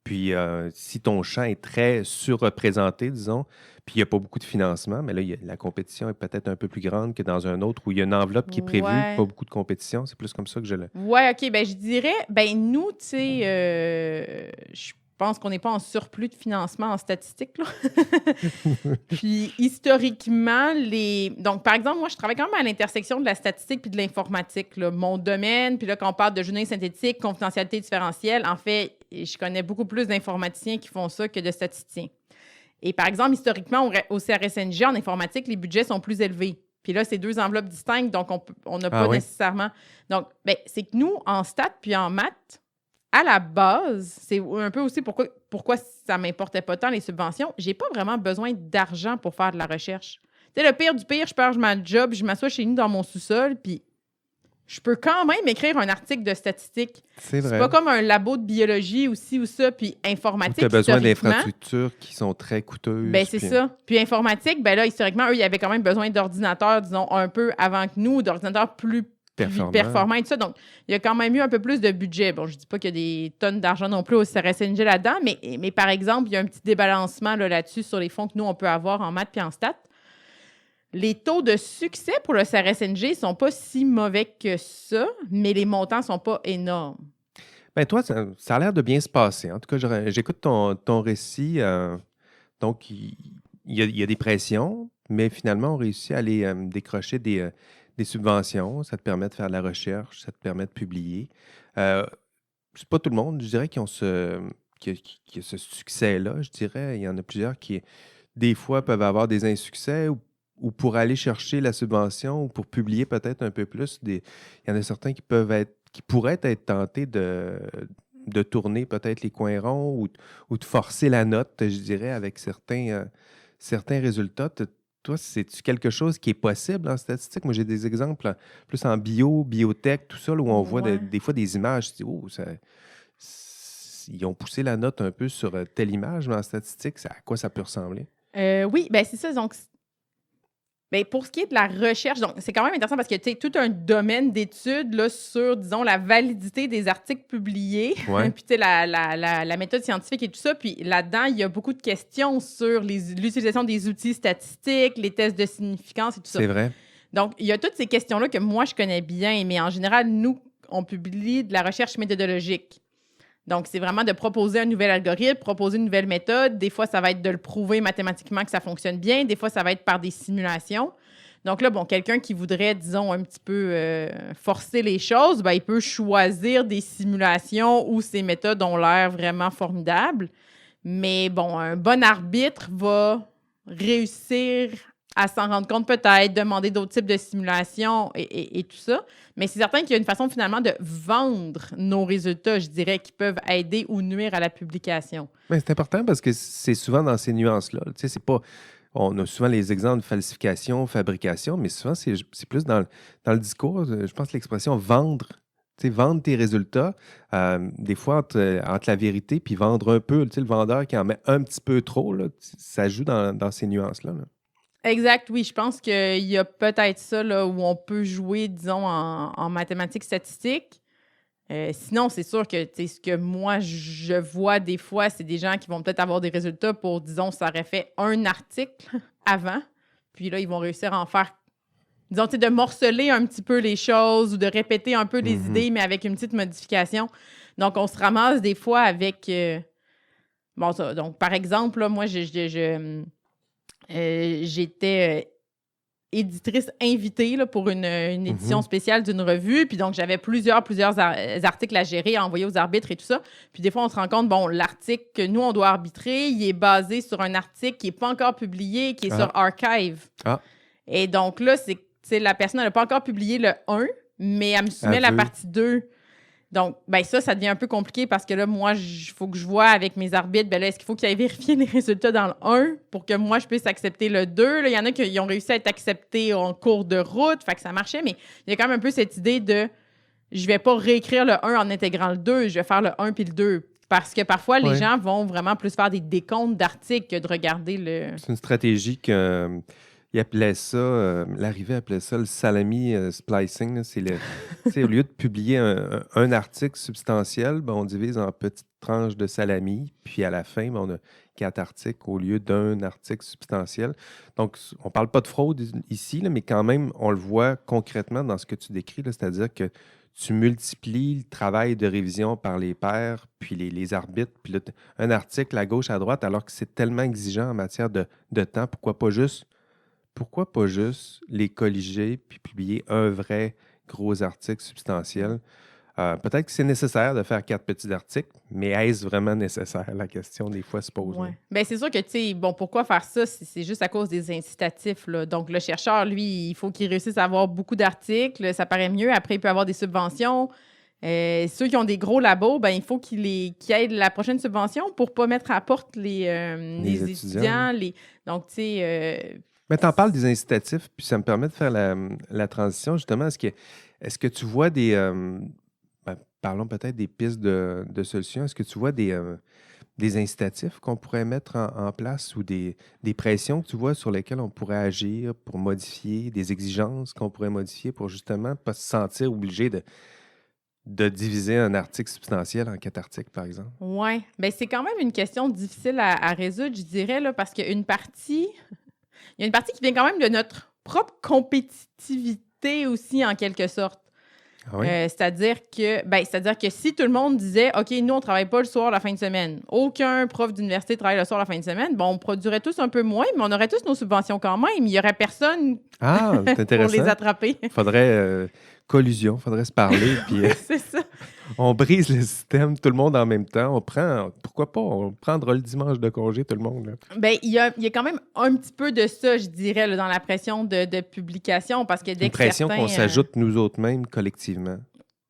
Puis, si ton champ est très surreprésenté, disons, puis il n'y a pas beaucoup de financement, mais là, la compétition est peut-être un peu plus grande que dans un autre où il y a une enveloppe qui est prévue, Ouais. pas beaucoup de compétition. C'est plus comme ça que je le... Ouais, OK. Ben, je dirais, nous, tu sais, je pense qu'on n'est pas en surplus de financement en statistique, là. Puis, historiquement, donc, par exemple, moi, je travaille quand même à l'intersection de la statistique puis de l'informatique, là. Mon domaine, puis là, quand on parle de données synthétiques, confidentialité différentielle, en fait, je connais beaucoup plus d'informaticiens qui font ça que de statisticiens. Et par exemple, historiquement, au CRSNG, en informatique, les budgets sont plus élevés. Puis là, c'est 2 enveloppes distinctes, donc on n'a pas oui? nécessairement... Donc, c'est que nous, en stats puis en maths, à la base, c'est un peu aussi pourquoi ça ne m'importait pas tant les subventions. J'ai pas vraiment besoin d'argent pour faire de la recherche. Tu sais, le pire du pire, je perds ma job, je m'assois chez nous dans mon sous-sol, puis je peux quand même écrire un article de statistique. C'est vrai. C'est pas comme un labo de biologie ou ci ou ça, puis informatique. Tu as besoin historiquement, d'infrastructures qui sont très coûteuses. ben, c'est puis- ça. Puis informatique, ben là, historiquement, eux, ils avaient quand même besoin d'ordinateurs, disons, un peu avant que nous, d'ordinateurs plus performants et tout ça. Donc, il y a quand même eu un peu plus de budget. Bon, je dis pas qu'il y a des tonnes d'argent non plus au CRSNG là-dedans, mais par exemple, il y a un petit débalancement là-dessus sur les fonds que nous, on peut avoir en maths puis en stats. Les taux de succès pour le CRSNG ne sont pas si mauvais que ça, mais les montants ne sont pas énormes. Ben toi, ça a l'air de bien se passer. En tout cas, j'écoute ton récit. Donc, il y a des pressions, mais finalement, on réussit à aller décrocher des subventions. Ça te permet de faire de la recherche, ça te permet de publier. C'est pas tout le monde, je dirais, qui a ce succès-là. Je dirais, il y en a plusieurs qui, des fois, peuvent avoir des insuccès ou pour aller chercher la subvention ou pour publier peut-être un peu plus. Il y en a certains qui pourraient être tentés de tourner peut-être les coins ronds ou de forcer la note, je dirais, avec certains résultats. Toi, c'est-tu quelque chose qui est possible en statistique? Moi, j'ai des exemples plus en biotech, tout ça, là, où on voit des fois des images. Je dis, oh, ils ont poussé la note un peu sur telle image, mais en statistique, à quoi ça peut ressembler? Oui, ben c'est ça. Donc, pour ce qui est de la recherche, donc c'est quand même intéressant parce que tu sais, tout un domaine d'études là, sur, disons, la validité des articles publiés, Ouais. puis tu sais, la méthode scientifique et tout ça. Puis là-dedans, il y a beaucoup de questions sur l'utilisation des outils statistiques, les tests de significance et tout ça. C'est vrai. Donc, il y a toutes ces questions-là que moi, je connais bien, mais en général, nous, on publie de la recherche méthodologique. Donc, c'est vraiment de proposer un nouvel algorithme, proposer une nouvelle méthode. Des fois, ça va être de le prouver mathématiquement que ça fonctionne bien. Des fois, ça va être par des simulations. Donc là, quelqu'un qui voudrait, disons, un petit peu forcer les choses, il peut choisir des simulations où ces méthodes ont l'air vraiment formidables. Mais un bon arbitre va réussir à s'en rendre compte peut-être, demander d'autres types de simulations et tout ça. Mais c'est certain qu'il y a une façon finalement de vendre nos résultats, je dirais, qui peuvent aider ou nuire à la publication. Mais c'est important parce que c'est souvent dans ces nuances-là. Tu sais, c'est pas... On a souvent les exemples de falsification, fabrication, mais souvent, c'est plus dans le discours. Je pense que l'expression « vendre », tu sais, vendre tes résultats, des fois, entre la vérité puis vendre un peu, tu sais, le vendeur qui en met un petit peu trop, là, ça joue dans ces nuances-là. Là. Exact, oui. Je pense qu'il y a peut-être ça là, où on peut jouer, disons, en mathématiques statistiques. Sinon, c'est sûr que ce que moi, je vois des fois, c'est des gens qui vont peut-être avoir des résultats pour, disons, ça aurait fait un article avant. Puis là, ils vont réussir à en faire, disons, tu sais, de morceler un petit peu les choses ou de répéter un peu les idées, mais avec une petite modification. Donc, on se ramasse des fois avec... bon, ça, donc, par exemple, là, moi, j'étais éditrice invitée là, pour une édition spéciale d'une revue. Puis donc, j'avais plusieurs articles à gérer, à envoyer aux arbitres et tout ça. Puis des fois, on se rend compte, bon, l'article que nous, on doit arbitrer, il est basé sur un article qui n'est pas encore publié, qui est sur Archive. Et donc là, la personne n'a pas encore publié le 1, mais elle me soumet la partie 2. Donc, ben ça devient un peu compliqué parce que là, moi, il faut que je vois avec mes arbitres, ben là, est-ce qu'il faut qu'ils aillent vérifier les résultats dans le 1 pour que moi, je puisse accepter le 2? Là, il y en a qui ont réussi à être acceptés en cours de route, fait que ça marchait, mais il y a quand même un peu cette idée de je vais pas réécrire le 1 en intégrant le 2, je vais faire le 1 puis le 2. Parce que parfois, les gens vont vraiment plus faire des décomptes d'articles que de regarder le... C'est une stratégie que... il appelait ça, l'arrivée appelait ça le salami splicing. Là. Au lieu de publier un article substantiel, ben, on divise en petites tranches de salami, puis à la fin, ben, on a 4 articles au lieu d'un article substantiel. Donc, on ne parle pas de fraude ici, là, mais quand même, on le voit concrètement dans ce que tu décris, là, c'est-à-dire que tu multiplies le travail de révision par les pairs, puis les arbitres, puis là, un article à gauche, à droite, alors que c'est tellement exigeant en matière de temps. Pourquoi pas juste les colliger puis publier un vrai gros article substantiel? Peut-être que c'est nécessaire de faire 4 petits articles, mais est-ce vraiment nécessaire? La question, des fois, se pose. Ouais. Bien, c'est sûr que, tu sais, bon, pourquoi faire ça? C'est juste à cause des incitatifs, là. Donc, le chercheur, lui, il faut qu'il réussisse à avoir beaucoup d'articles. Ça paraît mieux. Après, il peut avoir des subventions. Ceux qui ont des gros labos, ben, il faut qu'ils aient la prochaine subvention pour ne pas mettre à la porte les étudiants. Donc, tu sais... Mais tu en parles des incitatifs, puis ça me permet de faire la transition, justement. Est-ce que tu vois des... parlons peut-être des pistes de solutions. Est-ce que tu vois des incitatifs qu'on pourrait mettre en place ou des pressions que tu vois sur lesquelles on pourrait agir pour modifier, des exigences qu'on pourrait modifier pour justement ne pas se sentir obligé de diviser un article substantiel en 4 articles, par exemple? Oui. Bien, c'est quand même une question difficile à résoudre, je dirais, là, parce qu'il y a une partie qui vient quand même de notre propre compétitivité aussi, en quelque sorte. Ah oui? C'est-à-dire que si tout le monde disait « OK, nous, on ne travaille pas le soir la fin de semaine. Aucun prof d'université travaille le soir la fin de semaine. » Bon, on produirait tous un peu moins, mais on aurait tous nos subventions quand même. Il n'y aurait personne pour les attraper. Il faudrait collusion, il faudrait se parler. Puis, c'est ça. On brise le système, tout le monde en même temps. Pourquoi pas, on prendra le dimanche de congé, tout le monde. Bien, il y a quand même un petit peu de ça, je dirais, là, dans la pression de publication, parce que dès une pression qu'on s'ajoute nous autres mêmes collectivement.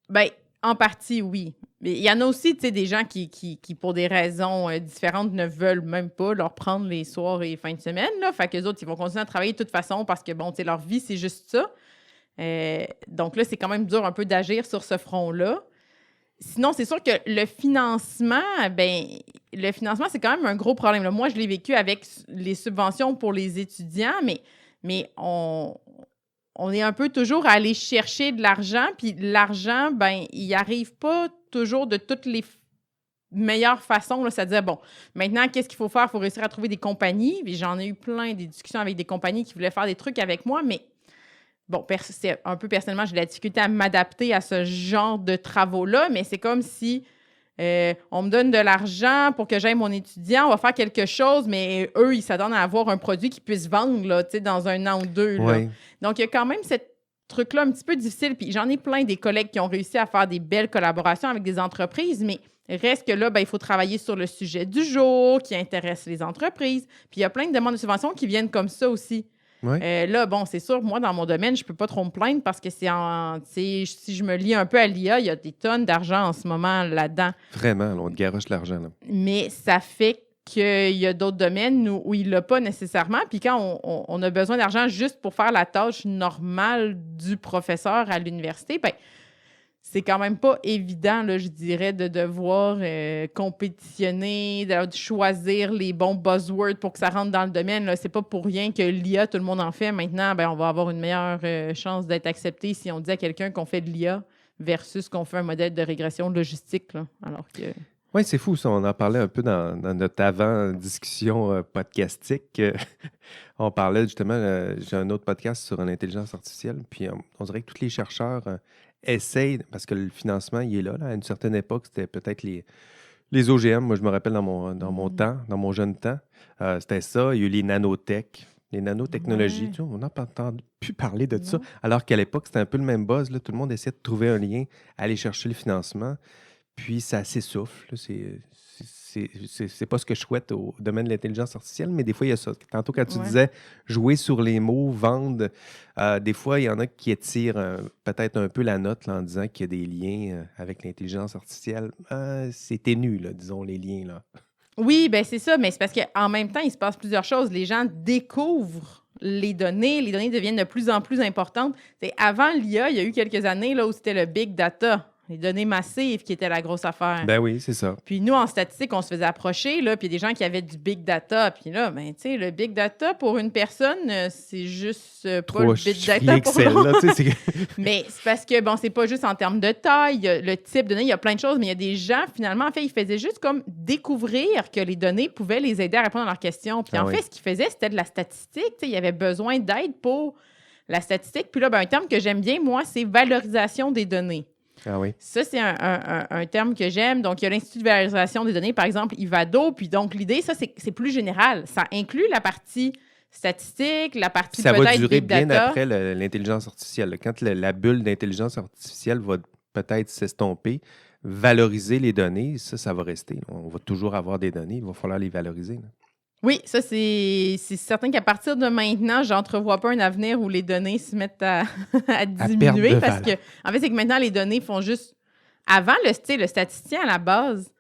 Bien, en partie, oui. Mais il y en a aussi, tu sais, des gens qui, pour des raisons différentes, ne veulent même pas leur prendre les soirs et fins de semaine, là. Fait qu'eux autres, ils vont continuer à travailler de toute façon parce que, bon, tu sais, leur vie, c'est juste ça. Donc là, c'est quand même dur un peu d'agir sur ce front-là. Sinon, c'est sûr que le financement, c'est quand même un gros problème. Là, moi, je l'ai vécu avec les subventions pour les étudiants, mais on est un peu toujours à aller chercher de l'argent, puis l'argent, il n'y arrive pas toujours de toutes les meilleures façons. Là, c'est-à-dire, bon, maintenant, qu'est-ce qu'il faut faire? Il faut réussir à trouver des compagnies. Puis j'en ai eu plein des discussions avec des compagnies qui voulaient faire des trucs avec moi, mais bon, c'est un peu personnellement, j'ai de la difficulté à m'adapter à ce genre de travaux-là, mais c'est comme si on me donne de l'argent pour que j'aille mon étudiant, on va faire quelque chose, mais eux, ils s'attendent à avoir un produit qu'ils puissent vendre là, dans 1 an ou 2. Là. Oui. Donc, il y a quand même ce truc-là un petit peu difficile. Puis j'en ai plein des collègues qui ont réussi à faire des belles collaborations avec des entreprises, mais reste que là, il faut travailler sur le sujet du jour qui intéresse les entreprises. Puis il y a plein de demandes de subventions qui viennent comme ça aussi. Oui. Là, bon, c'est sûr, moi, dans mon domaine, je peux pas trop me plaindre parce que si je me lie un peu à l'IA, il y a des tonnes d'argent en ce moment là-dedans. Vraiment, là, on te garoche l'argent. Là. Mais ça fait qu'il y a d'autres domaines où il l'a pas nécessairement. Puis quand on a besoin d'argent juste pour faire la tâche normale du professeur à l'université, c'est quand même pas évident, là, je dirais, de devoir compétitionner, de choisir les bons buzzwords pour que ça rentre dans le domaine. Là. C'est pas pour rien que l'IA, tout le monde en fait. Maintenant, on va avoir une meilleure chance d'être accepté si on dit à quelqu'un qu'on fait de l'IA versus qu'on fait un modèle de régression logistique. Là, alors que... Oui, c'est fou ça. On en parlait un peu dans notre avant-discussion podcastique. On parlait justement, j'ai un autre podcast sur l'intelligence artificielle, puis on dirait que tous les chercheurs essayent, parce que le financement, il est là. À une certaine époque, c'était peut-être les OGM. Moi, je me rappelle dans mon temps, dans mon jeune temps, c'était ça. Il y a eu les nanotech, les nanotechnologies. Ouais. Tu vois, on n'a pas entendu plus parler de ça. Non. Alors qu'à l'époque, c'était un peu le même buzz. Là. Tout le monde essayait de trouver un lien, aller chercher le financement. Puis ça s'essouffle. Là. C'est pas ce que je souhaite au domaine de l'intelligence artificielle, mais des fois, il y a ça. Tantôt, quand tu Ouais. disais jouer sur les mots, vendre, des fois, il y en a qui étirent peut-être un peu la note là, en disant qu'il y a des liens avec l'intelligence artificielle. C'est ténu, là, disons, les liens. Là. Oui, ben c'est ça, mais c'est parce qu'en même temps, il se passe plusieurs choses. Les gens découvrent les données deviennent de plus en plus importantes. Avant l'IA, il y a eu quelques années là, où c'était le big data, les données massives qui étaient la grosse affaire. Ben oui, c'est ça. Puis nous, en statistique, on se faisait approcher, là, puis il y a des gens qui avaient du big data. Puis là, ben, tu sais, le big data pour une personne, c'est juste pas Trois le big chiffres data pour Excel, l'autre. là, tu sais, Mais c'est parce que, bon, c'est pas juste en termes de taille, il y a le type de données, il y a plein de choses, mais il y a des gens, finalement, en fait, ils faisaient juste comme découvrir que les données pouvaient les aider à répondre à leurs questions. Puis Ah en oui. fait, ce qu'ils faisaient, c'était de la statistique. Tu sais, il y avait besoin d'aide pour la statistique. Puis là, ben, un terme que j'aime bien, moi, c'est valorisation des données. Ah oui. Ça, c'est un terme que j'aime. Donc, il y a l'Institut de valorisation des données, par exemple, IVADO. Puis donc, l'idée, ça, c'est plus général. Ça inclut la partie statistique, la Puis partie ça va peut-être durer big bien data. après l'intelligence artificielle. Là. Quand la bulle d'intelligence artificielle va peut-être s'estomper, valoriser les données, ça va rester. Là. On va toujours avoir des données, il va falloir les valoriser. Là. Oui, ça, c'est certain qu'à partir de maintenant, j'entrevois pas un avenir où les données se mettent à, à À perdre diminuer de parce que, valeur. en fait, c'est que maintenant, les données font juste. Avant, tu sais, le statisticien à la base,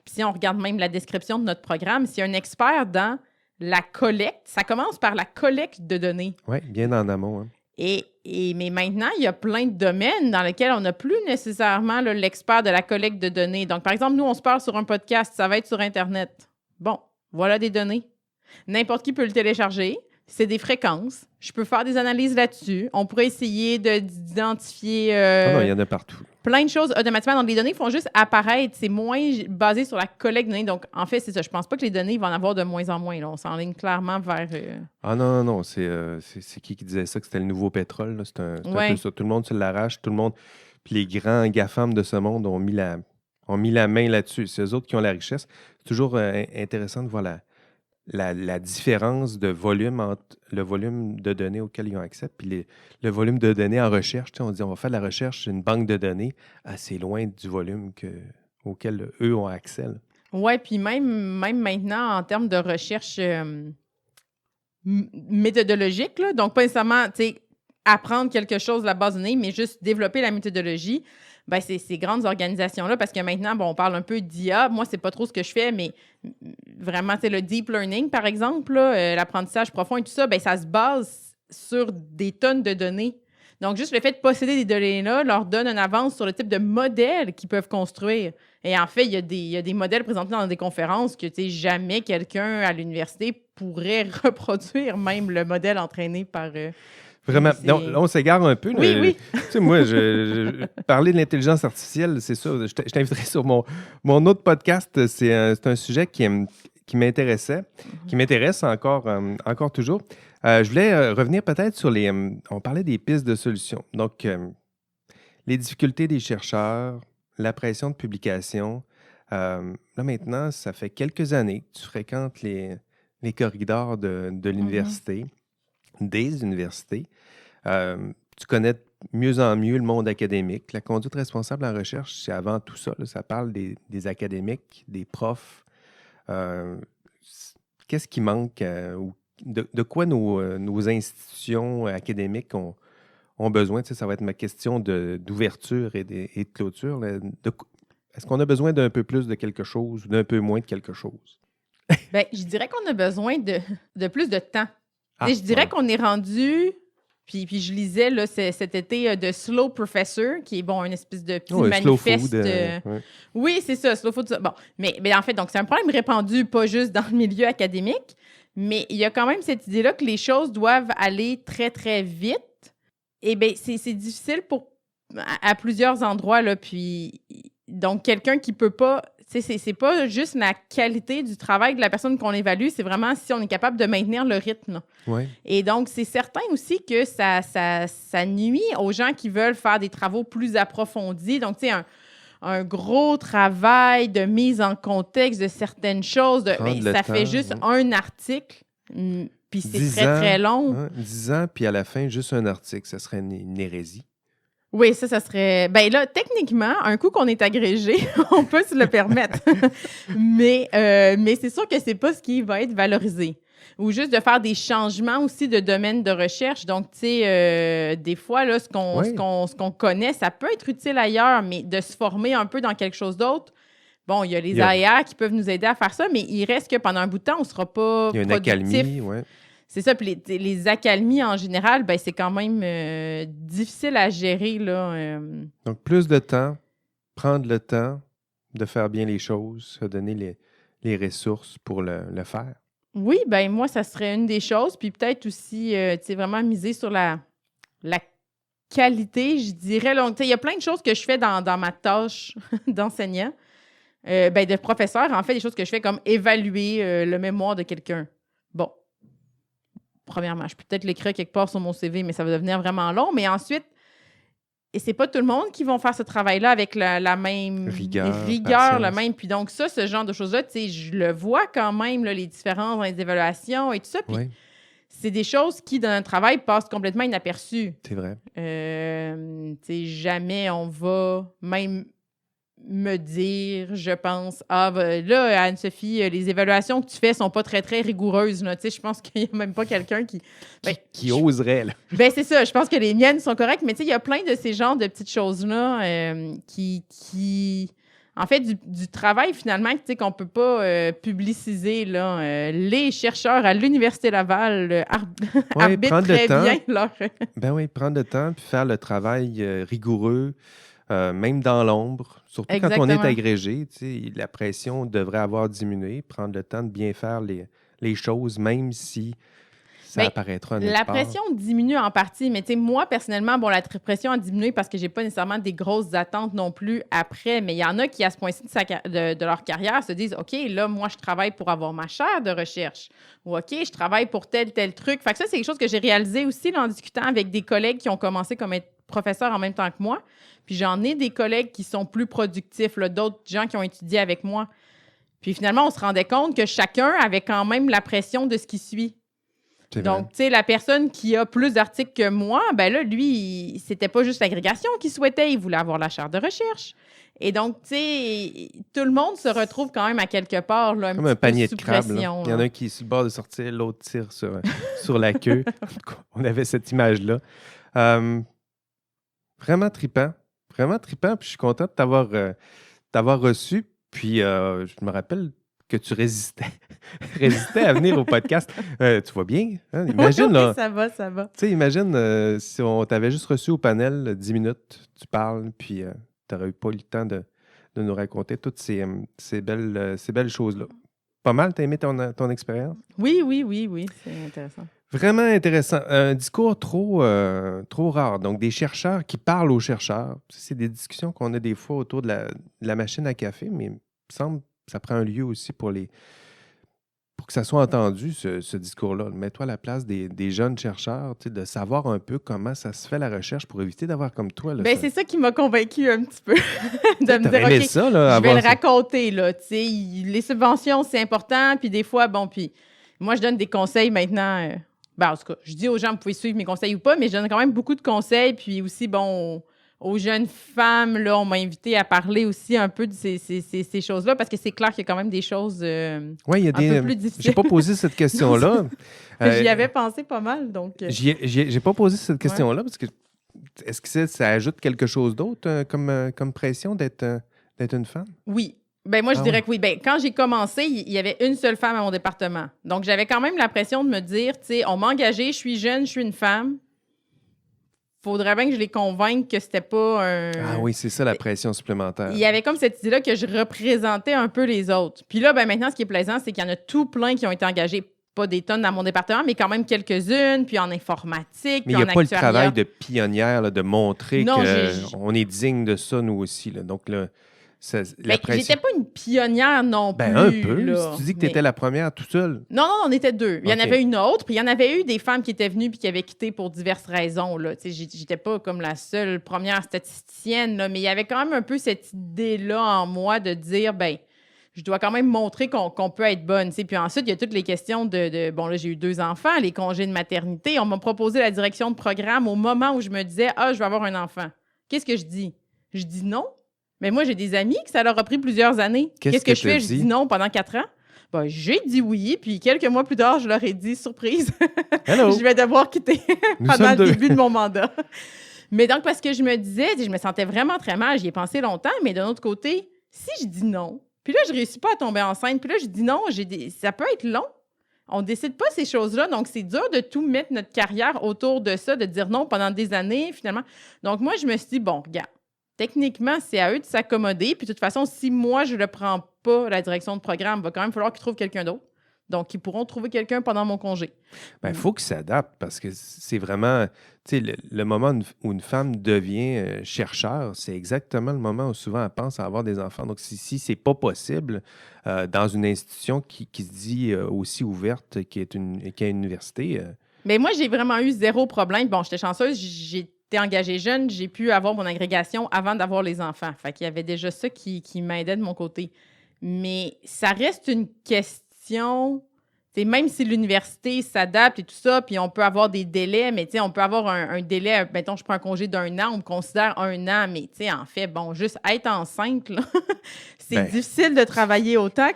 puis si on regarde même la description de notre programme, c'est un expert dans la collecte. Ça commence par la collecte de données. Oui, bien en amont. Hein. Mais maintenant, il y a plein de domaines dans lesquels on n'a plus nécessairement là, l'expert de la collecte de données. Donc, par exemple, nous, on se parle sur un podcast, ça va être sur Internet. Bon, voilà des données. N'importe qui peut le télécharger. C'est des fréquences. Je peux faire des analyses là-dessus. On pourrait essayer d'identifier Ah non, il y en a partout. plein de choses automatiquement. Donc, les données font juste apparaître. C'est moins basé sur la collecte de données. Donc, en fait, c'est ça. Je pense pas que les données vont en avoir de moins en moins. Là. On s'enligne clairement vers... Ah non, non, non. C'est qui disait ça, que c'était le nouveau pétrole. Là. C'est un Ouais. peu ça. Tout le monde se l'arrache. Tout le monde. Puis les grands GAFAM de ce monde ont mis la main là-dessus. C'est eux autres qui ont la richesse. C'est toujours intéressant de voir la différence de volume entre le volume de données auquel ils ont accès puis le volume de données en recherche. Tu sais, on dit on va faire de la recherche sur une banque de données assez loin du volume auquel eux ont accès. Là. Oui, puis même maintenant, en termes de recherche méthodologique, là, donc pas nécessairement apprendre quelque chose de la base de données, mais juste développer la méthodologie, ben ces grandes organisations-là, parce que maintenant, bon, on parle un peu d'IA. Moi, c'est pas trop ce que je fais, mais vraiment, c'est le deep learning, par exemple, là, l'apprentissage profond et tout ça, ben ça se base sur des tonnes de données. Donc, juste le fait de posséder des données-là leur donne une avance sur le type de modèle qu'ils peuvent construire. Et en fait, il y a des modèles présentés dans des conférences que jamais quelqu'un à l'université pourrait reproduire, même le modèle entraîné par... Vraiment. Non, là, on s'égare un peu. Oui, oui. Tu sais, moi, parler de l'intelligence artificielle, c'est ça. Je t'inviterai sur mon autre podcast. C'est un sujet qui m'intéressait, qui m'intéresse encore toujours. Je voulais revenir peut-être sur on parlait des pistes de solutions. Donc, les difficultés des chercheurs, la pression de publication. Là, maintenant, ça fait quelques années que tu fréquentes les corridors de l'université, des universités. Tu connais mieux en mieux le monde académique. La conduite responsable en recherche, c'est avant tout ça. Là. Ça parle des académiques, des profs. Qu'est-ce qui manque ou de quoi nos institutions académiques ont besoin? Tu sais, ça va être ma question d'ouverture et de clôture. Là. Est-ce qu'on a besoin d'un peu plus de quelque chose ou d'un peu moins de quelque chose? Bien, je dirais qu'on a besoin de plus de temps. Je dirais voilà. qu'on est rendu... Puis je lisais là, cet été de Slow Professor, qui est bon, une espèce de petit manifeste. Slow food, ouais. Oui, c'est ça, Slow Food. Bon, mais en fait, donc c'est un problème répandu, pas juste dans le milieu académique, mais il y a quand même cette idée-là que les choses doivent aller très, très vite. Et bien, c'est difficile à plusieurs endroits, là. Puis, donc, quelqu'un qui peut pas... Tu sais, c'est pas juste la qualité du travail de la personne qu'on évalue, c'est vraiment si on est capable de maintenir le rythme. Ouais. Et donc, c'est certain aussi que ça nuit aux gens qui veulent faire des travaux plus approfondis. Donc, tu sais, un gros travail de mise en contexte de certaines choses. Ça fait juste un article, puis c'est très, très long. Hein, 10 ans, puis à la fin, juste un article. Ça serait une hérésie. Oui, ça serait... Ben là, techniquement, un coup qu'on est agrégé, on peut se le permettre. mais c'est sûr que c'est pas ce qui va être valorisé. Ou juste de faire des changements aussi de domaine de recherche. Donc, tu sais, des fois, là, ce qu'on connaît, ça peut être utile ailleurs, mais de se former un peu dans quelque chose d'autre, bon, il y a les AER qui peuvent nous aider à faire ça, mais il reste que pendant un bout de temps, on ne sera pas productif. Il y a une accalmie, oui. C'est ça. Puis les accalmies, en général, ben, c'est quand même difficile à gérer, là. Donc, plus de temps, prendre le temps de faire bien les choses, se donner les ressources pour le faire. Oui, ben moi, ça serait une des choses. Puis peut-être aussi, tu sais, vraiment miser sur la qualité, je dirais. Donc, tu sais, il y a plein de choses que je fais dans ma tâche d'enseignant, de professeur. En fait, des choses que je fais comme évaluer le mémoire de quelqu'un. Bon. Premièrement, je peux peut-être l'écrire quelque part sur mon CV, mais ça va devenir vraiment long. Mais ensuite, et c'est pas tout le monde qui va faire ce travail-là avec la même rigueur le même. Puis donc ça, ce genre de choses-là, tu sais, je le vois quand même, là, les différences dans les évaluations et tout ça. Puis c'est des choses qui, dans notre travail, passent complètement inaperçues. C'est vrai. Tu sais, jamais on va même me dire, je pense, là, Anne-Sophie, les évaluations que tu fais sont pas très, très rigoureuses. Tu sais, je pense qu'il n'y a même pas quelqu'un qui oserait, là. Ben, c'est ça. Je pense que les miennes sont correctes, mais tu sais, il y a plein de ces genres de petites choses-là qui... En fait, du travail, finalement, tu sais, qu'on peut pas publiciser, là. Les chercheurs à l'Université Laval arbitrent très bien leur... Ben oui, prendre le temps puis faire le travail rigoureux, même dans l'ombre, surtout quand on est agrégé, la pression devrait avoir diminué, prendre le temps de bien faire les choses, même si ça apparaîtra nulle part. La pression diminue en partie, mais moi, personnellement, bon, la pression a diminué parce que j'ai pas nécessairement des grosses attentes non plus après, mais il y en a qui, à ce point-ci de leur carrière, se disent « OK, là, moi, je travaille pour avoir ma chaire de recherche. » Ou « OK, je travaille pour tel truc. » Fait que ça, c'est quelque chose que j'ai réalisé aussi là, en discutant avec des collègues qui ont commencé comme être professeurs en même temps que moi. Puis j'en ai des collègues qui sont plus productifs, là, d'autres gens qui ont étudié avec moi. Puis finalement, on se rendait compte que chacun avait quand même la pression de ce qui suit. Donc, tu sais, la personne qui a plus d'articles que moi, ben là, lui, c'était pas juste l'agrégation qu'il souhaitait, il voulait avoir la chaire de recherche. Et donc, tu sais, tout le monde se retrouve quand même à quelque part, là, comme un panier de crabes. Il y en a un qui est sur le bord de sortir, l'autre tire sur la queue. On avait cette image-là. Vraiment trippant. Vraiment trippant. Puis je suis content de t'avoir reçu. Puis je me rappelle que tu résistais à venir au podcast. Tu vois bien? Hein? Imagine, oui, là, ça va. Tu sais, imagine si on t'avait juste reçu au panel 10 minutes, tu parles, puis tu n'aurais pas eu le temps de nous raconter toutes ces belles choses-là. Pas mal, t'as aimé ton expérience? Oui, c'est intéressant. Vraiment intéressant. Un discours trop rare. Donc, des chercheurs qui parlent aux chercheurs. C'est des discussions qu'on a des fois autour de la machine à café, mais il me semble que ça prend un lieu aussi pour que ça soit entendu, ce discours-là. Mets-toi à la place des jeunes chercheurs, de savoir un peu comment ça se fait la recherche pour éviter d'avoir comme toi. Là, c'est ça qui m'a convaincu un petit peu. De me dire, OK, ça, là, je vais le raconter. Là, les subventions, c'est important. Puis des fois, puis moi, je donne des conseils maintenant. En tout cas, je dis aux gens, vous pouvez suivre mes conseils ou pas, mais je donne quand même beaucoup de conseils. Puis aussi, aux jeunes femmes, là, on m'a invité à parler aussi un peu de ces choses-là, parce que c'est clair qu'il y a quand même des choses un peu plus difficiles. J'ai pas posé cette question-là. J'y avais pensé pas mal, donc... J'ai pas posé cette question-là, parce que est-ce que ça ajoute quelque chose d'autre comme pression d'être une femme? Oui. Moi, je dirais que oui. Quand j'ai commencé, il y avait une seule femme à mon département. Donc, j'avais quand même la pression de me dire, tu sais, on m'a engagée, je suis jeune, je suis une femme. Faudrait bien que je les convainque que c'était pas un... Ah oui, c'est ça la pression supplémentaire. Il y avait comme cette idée-là que je représentais un peu les autres. Puis là, maintenant, ce qui est plaisant, c'est qu'il y en a tout plein qui ont été engagés. Pas des tonnes dans mon département, mais quand même quelques-unes, puis en informatique, mais puis en actuariat. Mais il n'y a pas le travail de pionnière, là, de montrer qu'on est digne de ça, nous aussi. Là. Donc là, J'étais pas une pionnière non plus. Un peu. Là, si tu dis que tu étais la première tout seul. Non, on était 2. Il y en avait une autre, puis il y en avait eu des femmes qui étaient venues puis qui avaient quitté pour diverses raisons. Là. J'étais pas comme la seule première statisticienne, là, mais il y avait quand même un peu cette idée-là en moi de dire, je dois quand même montrer qu'on peut être bonne. Puis ensuite, il y a toutes les questions bon, là, j'ai eu 2 enfants, les congés de maternité. On m'a proposé la direction de programme au moment où je me disais, je vais avoir un enfant. Qu'est-ce que je dis? Je dis non. Mais moi, j'ai des amis que ça leur a pris plusieurs années. Qu'est-ce que je fais? Je dis non pendant 4 ans. J'ai dit oui, puis quelques mois plus tard, je leur ai dit, surprise, je vais devoir quitter pendant le début de mon mandat. Mais donc, parce que je me disais, je me sentais vraiment très mal, j'y ai pensé longtemps, mais d'un autre côté, si je dis non, puis là, je réussis pas à tomber enceinte, puis là, je dis non, ça peut être long. On décide pas ces choses-là, donc c'est dur de tout mettre notre carrière autour de ça, de dire non pendant des années, finalement. Donc, moi, je me suis dit, bon, regarde, techniquement, c'est à eux de s'accommoder. Puis de toute façon, si moi, je ne le prends pas, la direction de programme, il va quand même falloir qu'ils trouvent quelqu'un d'autre. Donc, ils pourront trouver quelqu'un pendant mon congé. Il faut qu'ils s'adaptent parce que c'est vraiment, tu sais, le moment où une femme devient chercheur, c'est exactement le moment où souvent elle pense à avoir des enfants. Donc, si c'est pas possible dans une institution qui se dit aussi ouverte, qui a une université. Mais moi, j'ai vraiment eu 0 problème. Bon, j'étais chanceuse, j'étais engagée jeune, j'ai pu avoir mon agrégation avant d'avoir les enfants. Fait qu'il y avait déjà ça qui m'aidait de mon côté. Mais ça reste une question, même si l'université s'adapte et tout ça, puis on peut avoir des délais, mais on peut avoir un délai, mettons, je prends un congé d'1 an, on me considère 1 an, mais en fait, bon, juste être enceinte, là, c'est difficile de travailler autant,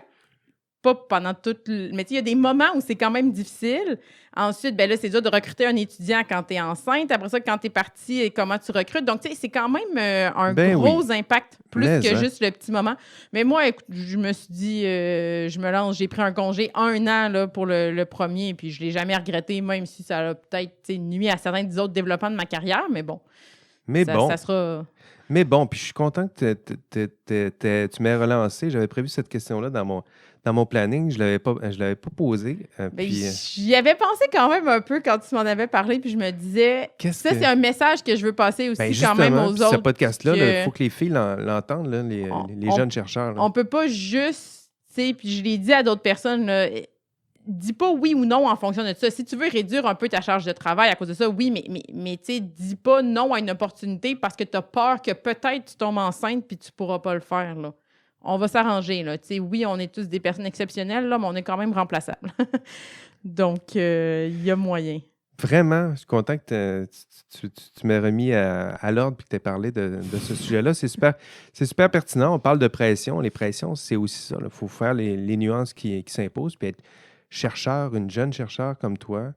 pas pendant tout mais il y a des moments où c'est quand même difficile. Ensuite, là, c'est dur de recruter un étudiant quand tu es enceinte. Après ça, quand tu es partie, comment tu recrutes. Donc, c'est quand même un gros impact, plus que juste le petit moment. Mais moi, écoute, je me suis dit, je me lance. J'ai pris un congé 1 an là, pour le premier, puis je ne l'ai jamais regretté, même si ça a peut-être nuit à certains des autres développements de ma carrière. Mais bon, ça sera... Mais bon, puis je suis content que tu m'aies relancé. J'avais prévu cette question-là dans mon planning. Je l'avais pas posée. J'y avais pensé quand même un peu quand tu m'en avais parlé, puis je me disais, c'est un message que je veux passer aussi quand même aux autres. Ce podcast-là, il faut que les filles l'entendent, là, les jeunes chercheurs. Là. On peut pas juste, puis je l'ai dit à d'autres personnes, là, dis pas oui ou non en fonction de ça. Si tu veux réduire un peu ta charge de travail à cause de ça, oui, mais tu sais, dis pas non à une opportunité parce que tu as peur que peut-être tu tombes enceinte puis tu pourras pas le faire, là. On va s'arranger, là. Tu sais, oui, on est tous des personnes exceptionnelles, là, mais on est quand même remplaçables. Donc, il y a moyen. Vraiment, je suis content que tu m'aies remis à l'ordre et que tu aies parlé de ce sujet-là. C'est super pertinent. On parle de pression. Les pressions, c'est aussi ça. Il faut faire les nuances qui s'imposent puis être chercheur, une jeune chercheure comme toi,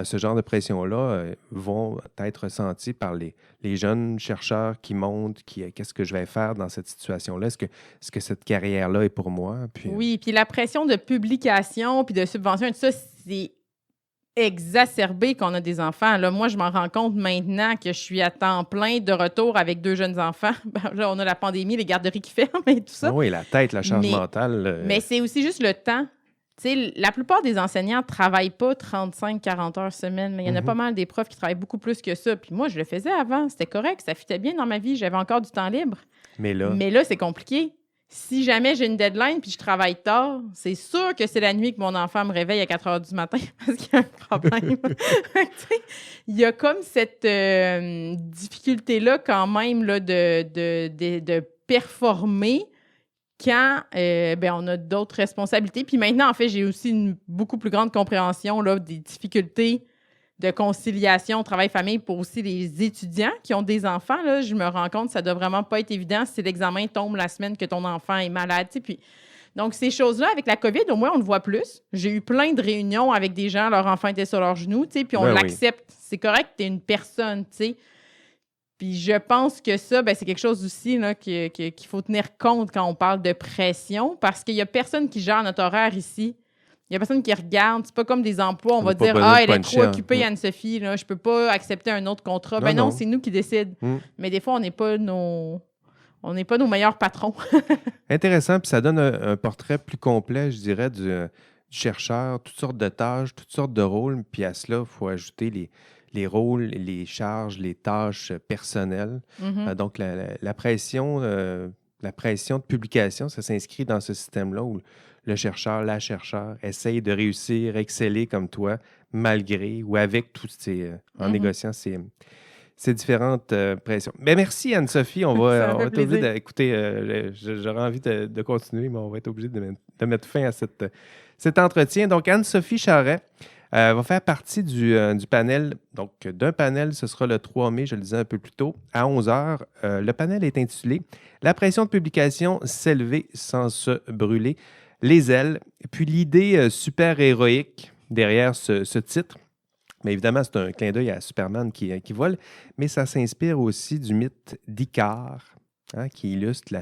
ce genre de pression-là vont être ressenties par les jeunes chercheurs qui montent, qu'est-ce que je vais faire dans cette situation-là? Est-ce que cette carrière-là est pour moi? Puis, oui, puis la pression de publication puis de subvention et tout ça, c'est exacerbé qu'on a des enfants. Là, moi, je m'en rends compte maintenant que je suis à temps plein de retour avec 2 jeunes enfants. Là, on a la pandémie, les garderies qui ferment et tout ça. Oui, la tête, la charge mentale. Mais c'est aussi juste le temps. Tu sais, la plupart des enseignants ne travaillent pas 35-40 heures semaine, mais il y en a pas mal des profs qui travaillent beaucoup plus que ça. Puis moi, je le faisais avant, c'était correct, ça fitait bien dans ma vie, j'avais encore du temps libre. Mais là, c'est compliqué. Si jamais j'ai une deadline puis je travaille tard, c'est sûr que c'est la nuit que mon enfant me réveille à 4 heures du matin parce qu'il y a un problème. Il y a comme cette difficulté-là quand même là, de performer quand on a d'autres responsabilités. Puis maintenant, en fait, j'ai aussi une beaucoup plus grande compréhension là, des difficultés de conciliation travail-famille pour aussi les étudiants qui ont des enfants. Là, je me rends compte que ça ne doit vraiment pas être évident si l'examen tombe la semaine que ton enfant est malade. Puis, donc, ces choses-là, avec la COVID, au moins, on le voit plus. J'ai eu plein de réunions avec des gens, leur enfant était sur leurs genoux, puis on l'accepte. Oui. C'est correct, tu es une personne, tu sais. Puis je pense que ça, c'est quelque chose aussi là, qu'il faut tenir compte quand on parle de pression, parce qu'il n'y a personne qui gère notre horaire ici. Il n'y a personne qui regarde. C'est pas comme des emplois, on va dire « Ah, elle est trop occupée, Anne-Sophie, là, je ne peux pas accepter un autre contrat. » Non, c'est nous qui décident. Mais des fois, on n'est pas nos meilleurs patrons. Intéressant, puis ça donne un portrait plus complet, je dirais, du chercheur, toutes sortes de tâches, toutes sortes de rôles. Puis à cela, il faut ajouter les rôles, les charges, les tâches personnelles. Donc, la pression la pression de publication, ça s'inscrit dans ce système-là où le chercheur, la chercheure essaye de réussir, exceller comme toi, malgré ou avec en négociant ces différentes pressions. Bien, merci Anne-Sophie. On va être obligé d'écouter. J'aurais envie de continuer, mais on va être obligé de mettre fin à cet entretien. Donc, Anne-Sophie Charret va faire partie du panel. Donc, d'un panel, ce sera le 3 mai, je le disais un peu plus tôt, à 11 h. Le panel est intitulé « La pression de publication s'élever sans se brûler les ailes ». Puis l'idée super héroïque derrière ce titre, mais évidemment, c'est un clin d'œil à Superman qui vole, mais ça s'inspire aussi du mythe d'Icare, qui illustre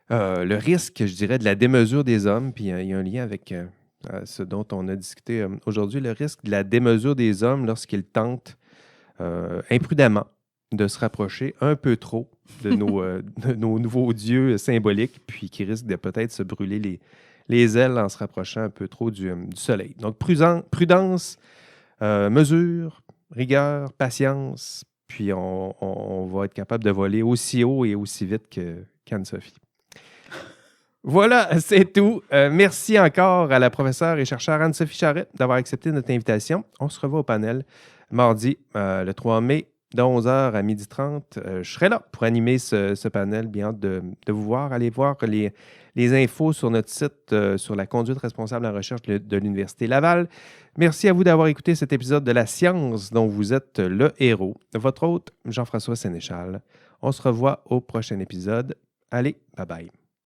le risque, je dirais, de la démesure des hommes. Puis il y a un lien avec ce dont on a discuté aujourd'hui, le risque de la démesure des hommes lorsqu'ils tentent imprudemment de se rapprocher un peu trop de nos nouveaux dieux symboliques, puis qui risquent de peut-être se brûler les ailes en se rapprochant un peu trop du soleil. Donc, prudence, mesure, rigueur, patience, puis on va être capable de voler aussi haut et aussi vite qu'Anne-Sophie. Voilà, c'est tout. Merci encore à la professeure et chercheure Anne-Sophie Charret d'avoir accepté notre invitation. On se revoit au panel mardi, le 3 mai, de 11h à 12h30. Je serai là pour animer ce panel. Bien hâte de vous voir. Allez voir les infos sur notre site sur la conduite responsable en recherche de l'Université Laval. Merci à vous d'avoir écouté cet épisode de La Science dont vous êtes le héros. Votre hôte, Jean-François Sénéchal. On se revoit au prochain épisode. Allez, bye-bye.